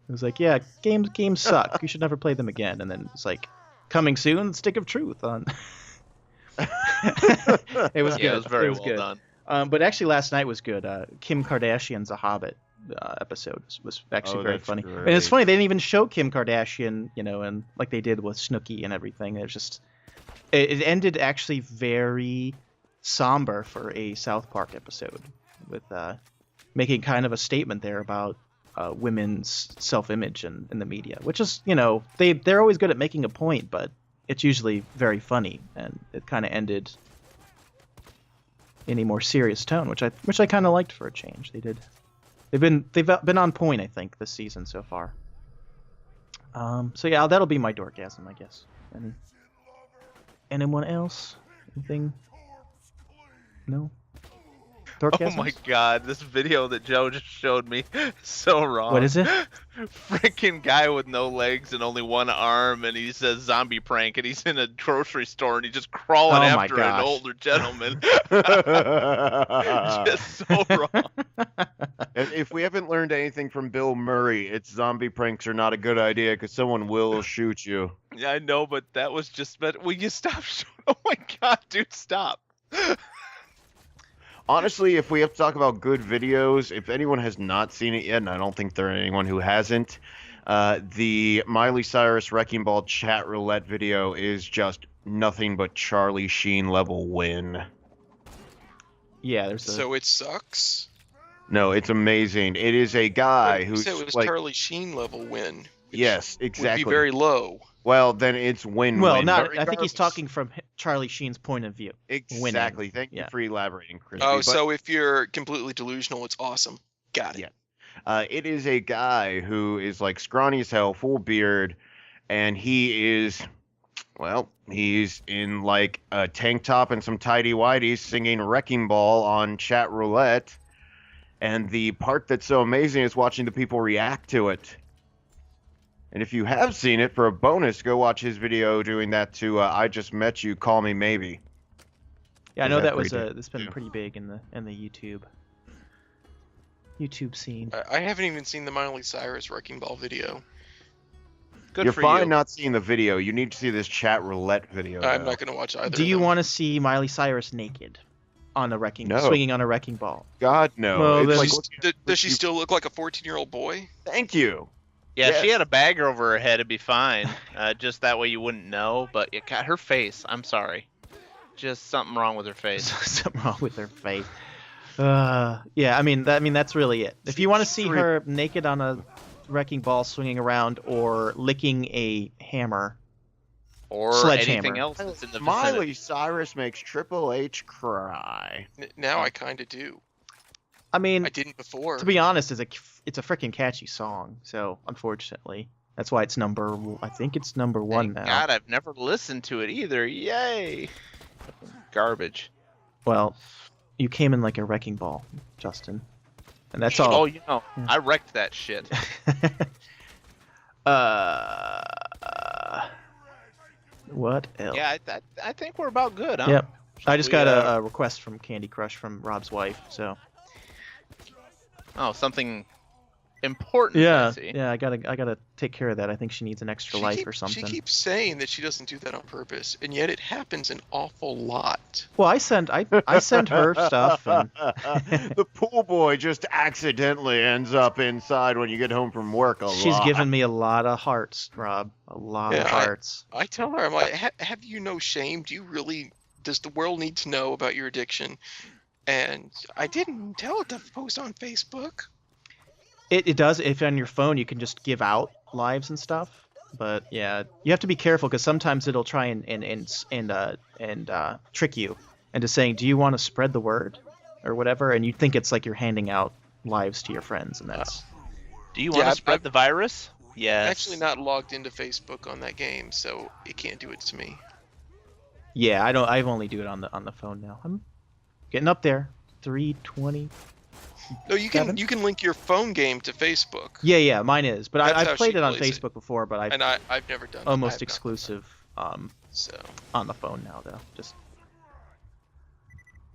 It was like, yeah, games suck. You should never play them again. And then it's like, coming soon, Stick of Truth on. It was good. It was very well done. But actually, last night was good. Kim Kardashian's A Hobbit episode was actually very funny. Great. And it's funny, they didn't even show Kim Kardashian, and like they did with Snooki and everything. It was just, it ended actually very somber for a South Park episode, with making kind of a statement there about women's self-image in the media, which is, they're always good at making a point, but it's usually very funny, and it kind of ended in a more serious tone, which I kind of liked for a change. They've been on point, I think, this season so far. So yeah, that'll be my Dorkgasm, I guess. And anyone else? Anything? No? Dorkgasms? Oh my god, this video that Joe just showed me is so wrong. What is it? Freaking guy with no legs and only one arm, and he says zombie prank, and he's in a grocery store, and he's just crawling after an older gentleman. Just so wrong. If we haven't learned anything from Bill Murray, it's zombie pranks are not a good idea because someone will shoot you. Yeah, I know, but that was just... But will you stop? Oh my god, dude, stop. Honestly, if we have to talk about good videos, if anyone has not seen it yet, and I don't think there is anyone who hasn't, the Miley Cyrus Wrecking Ball chat roulette video is just nothing but Charlie Sheen level win. Yeah, So it sucks? No, it's amazing. It is a guy who's it was like... Charlie Sheen level win. Yes, exactly. Would be very low. Well, then it's win-win. Well, But I think he's talking from Charlie Sheen's point of view. Exactly. Winning. Thank you for elaborating, Krispy. Oh, so if you're completely delusional, it's awesome. Got it. Yeah. It is a guy who is like scrawny as hell, full beard, and he's in like a tank top and some tidy whities singing Wrecking Ball on chat roulette. And the part that's so amazing is watching the people react to it. And if you have seen it, for a bonus, go watch his video doing that to I Just Met You, Call Me Maybe. Yeah, I know that was every day. that's been Yeah. pretty big in the YouTube scene. I haven't even seen the Miley Cyrus Wrecking Ball video. Good You're for fine you. not seeing the video. You need to see this chat roulette video. I'm though. not gonna watch either. Do you want to see Miley Cyrus naked on a No. swinging on a wrecking ball? God no. Well, It's then- like, Does she still look like a 14-year-old boy? thank you. Yeah, if Yes. she had a bag over her head, it'd be fine. Just that way you wouldn't know. But it got her face. I'm sorry. Just something wrong with her face. Something wrong with her face. Yeah, I mean that's really it. If you want to see her naked on a wrecking ball swinging around or licking a hammer, Or Sledgehammer. anything else that's in the Miley vicinity. Cyrus makes Triple H cry. Now I kind of do. I mean, I didn't before. to be honest, it's a freaking catchy song. So unfortunately, that's why it's I think it's number one Thank now. God, I've never listened to it either. Yay! Garbage. Well, you came in like a wrecking ball, Justin, and that's Oh, all. you know, I wrecked that shit. What else? Yeah, I think we're about good, huh? Yep. I just got we, a request from Candy Crush from Rob's wife, so Oh, something important. I see. I gotta take care of that. I think she needs an extra life or something. She keeps saying that she doesn't do that on purpose, and yet it happens an awful lot. Well, I send her stuff, and The pool boy just accidentally ends up inside when you get home from work a she's lot. given me a lot of hearts, Rob. A lot of Yeah, hearts. I tell her, I'm like, have you no shame? Does the world need to know about your addiction? And I didn't tell it to post on Facebook. It does. If on your phone you can just give out lives and stuff, but yeah, you have to be careful because sometimes it'll try and trick you into saying, "Do you want to spread the word?" or whatever, and you think it's like you're handing out lives to your friends, and that's Do you want to Yeah, spread I've- the virus? Yes. I'm actually not logged into Facebook on that game, so it can't do it to me. yeah. I only do it on the phone now. I'm getting up there. 320. No, you can link your phone game to Facebook, Yeah, mine is, but That's I've how played she it on plays it. Facebook before, but and I've never done. I almost have not. exclusive So on the phone now though. Just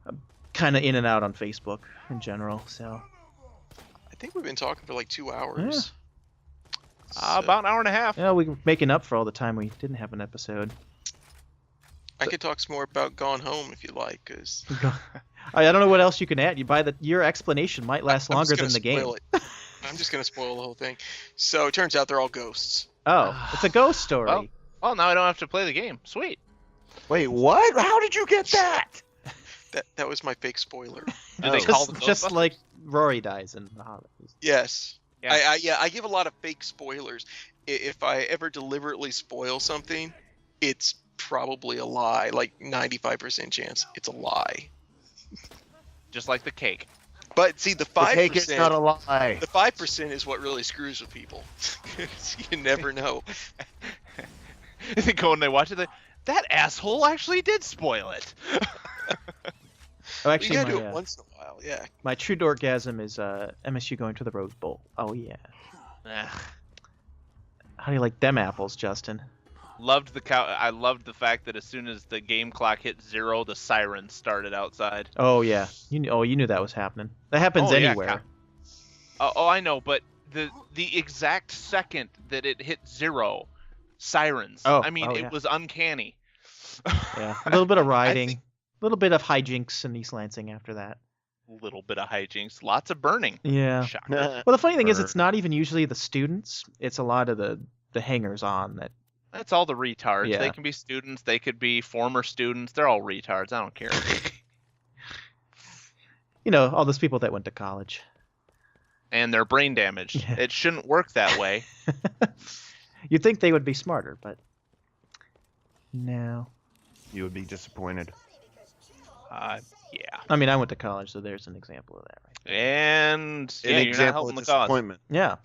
I'm kind of in and out on Facebook in general, so I think we've been talking for like 2 hours. About an hour and a half. yeah, we're making up for all the time we didn't have an episode. I could talk some more about Gone Home if you like, because I don't know what else you can add. Your explanation might last longer than the game. I'm just gonna spoil the whole thing. So it turns out they're all ghosts. Oh, it's a ghost story. Well, now I don't have to play the game. Sweet. Wait, what? How did you get that? That was my fake spoiler. Do they call the just Ghostbusters? like Rory dies in the Hobbit. Yes. Yeah. I give a lot of fake spoilers. If I ever deliberately spoil something, it's probably a lie. Like 95% chance it's a lie. Just like the cake. But see, the The cake is 5%. not a lie. The 5% is what really screws with people. You never know. They go and they watch it. That asshole actually did spoil it. Oh, You actually, gotta do it once in a while. Yeah. my true dorkgasm is MSU going to the Rose Bowl. Oh yeah. How do you like them apples, Justin? Loved the cow. I loved the fact that as soon as the game clock hit 0, the sirens started outside. Oh yeah. You knew that was happening. That happens Oh, yeah, anywhere. Oh, I know, but the exact second that it hit 0, sirens. Oh, I mean, oh, it yeah. was uncanny. Yeah. A little bit of riding. think- A little bit of hijinks in East Lansing after that. Little bit of hijinks, lots of burning. Yeah. Shocker. Well, the funny thing is, Burn. it's not even usually the students. It's a lot of the hangers on that. That's all the retards. Yeah. They can be students. They could be former students. They're all retards. I don't care. All those people that went to college. And they're brain damaged. Yeah. It shouldn't work that way. You'd think they would be smarter, but no. You would be disappointed. Yeah. I mean, I went to college, so there's an example of that, right? And yeah, An you're not example helping of the cause. disappointment. Yeah.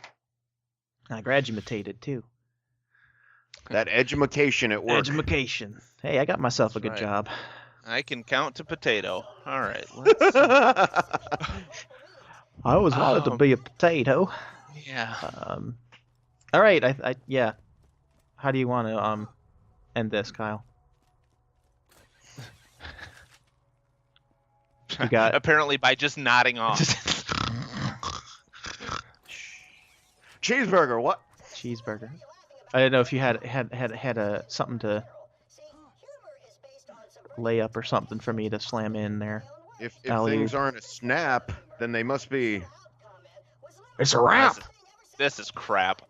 I graduated too. That education at work. Education. Hey, I got myself a good right. job. I can count to potato. All right. I always wanted to be a potato. Yeah. All right. Yeah. How do you want to end this, Kyle? You got Apparently by just nodding off. Cheeseburger, what? cheeseburger. I didn't know if you had something to lay up or something for me to slam in there. If Alley-oop. things aren't a snap, then they must be. It's a wrap. This is crap.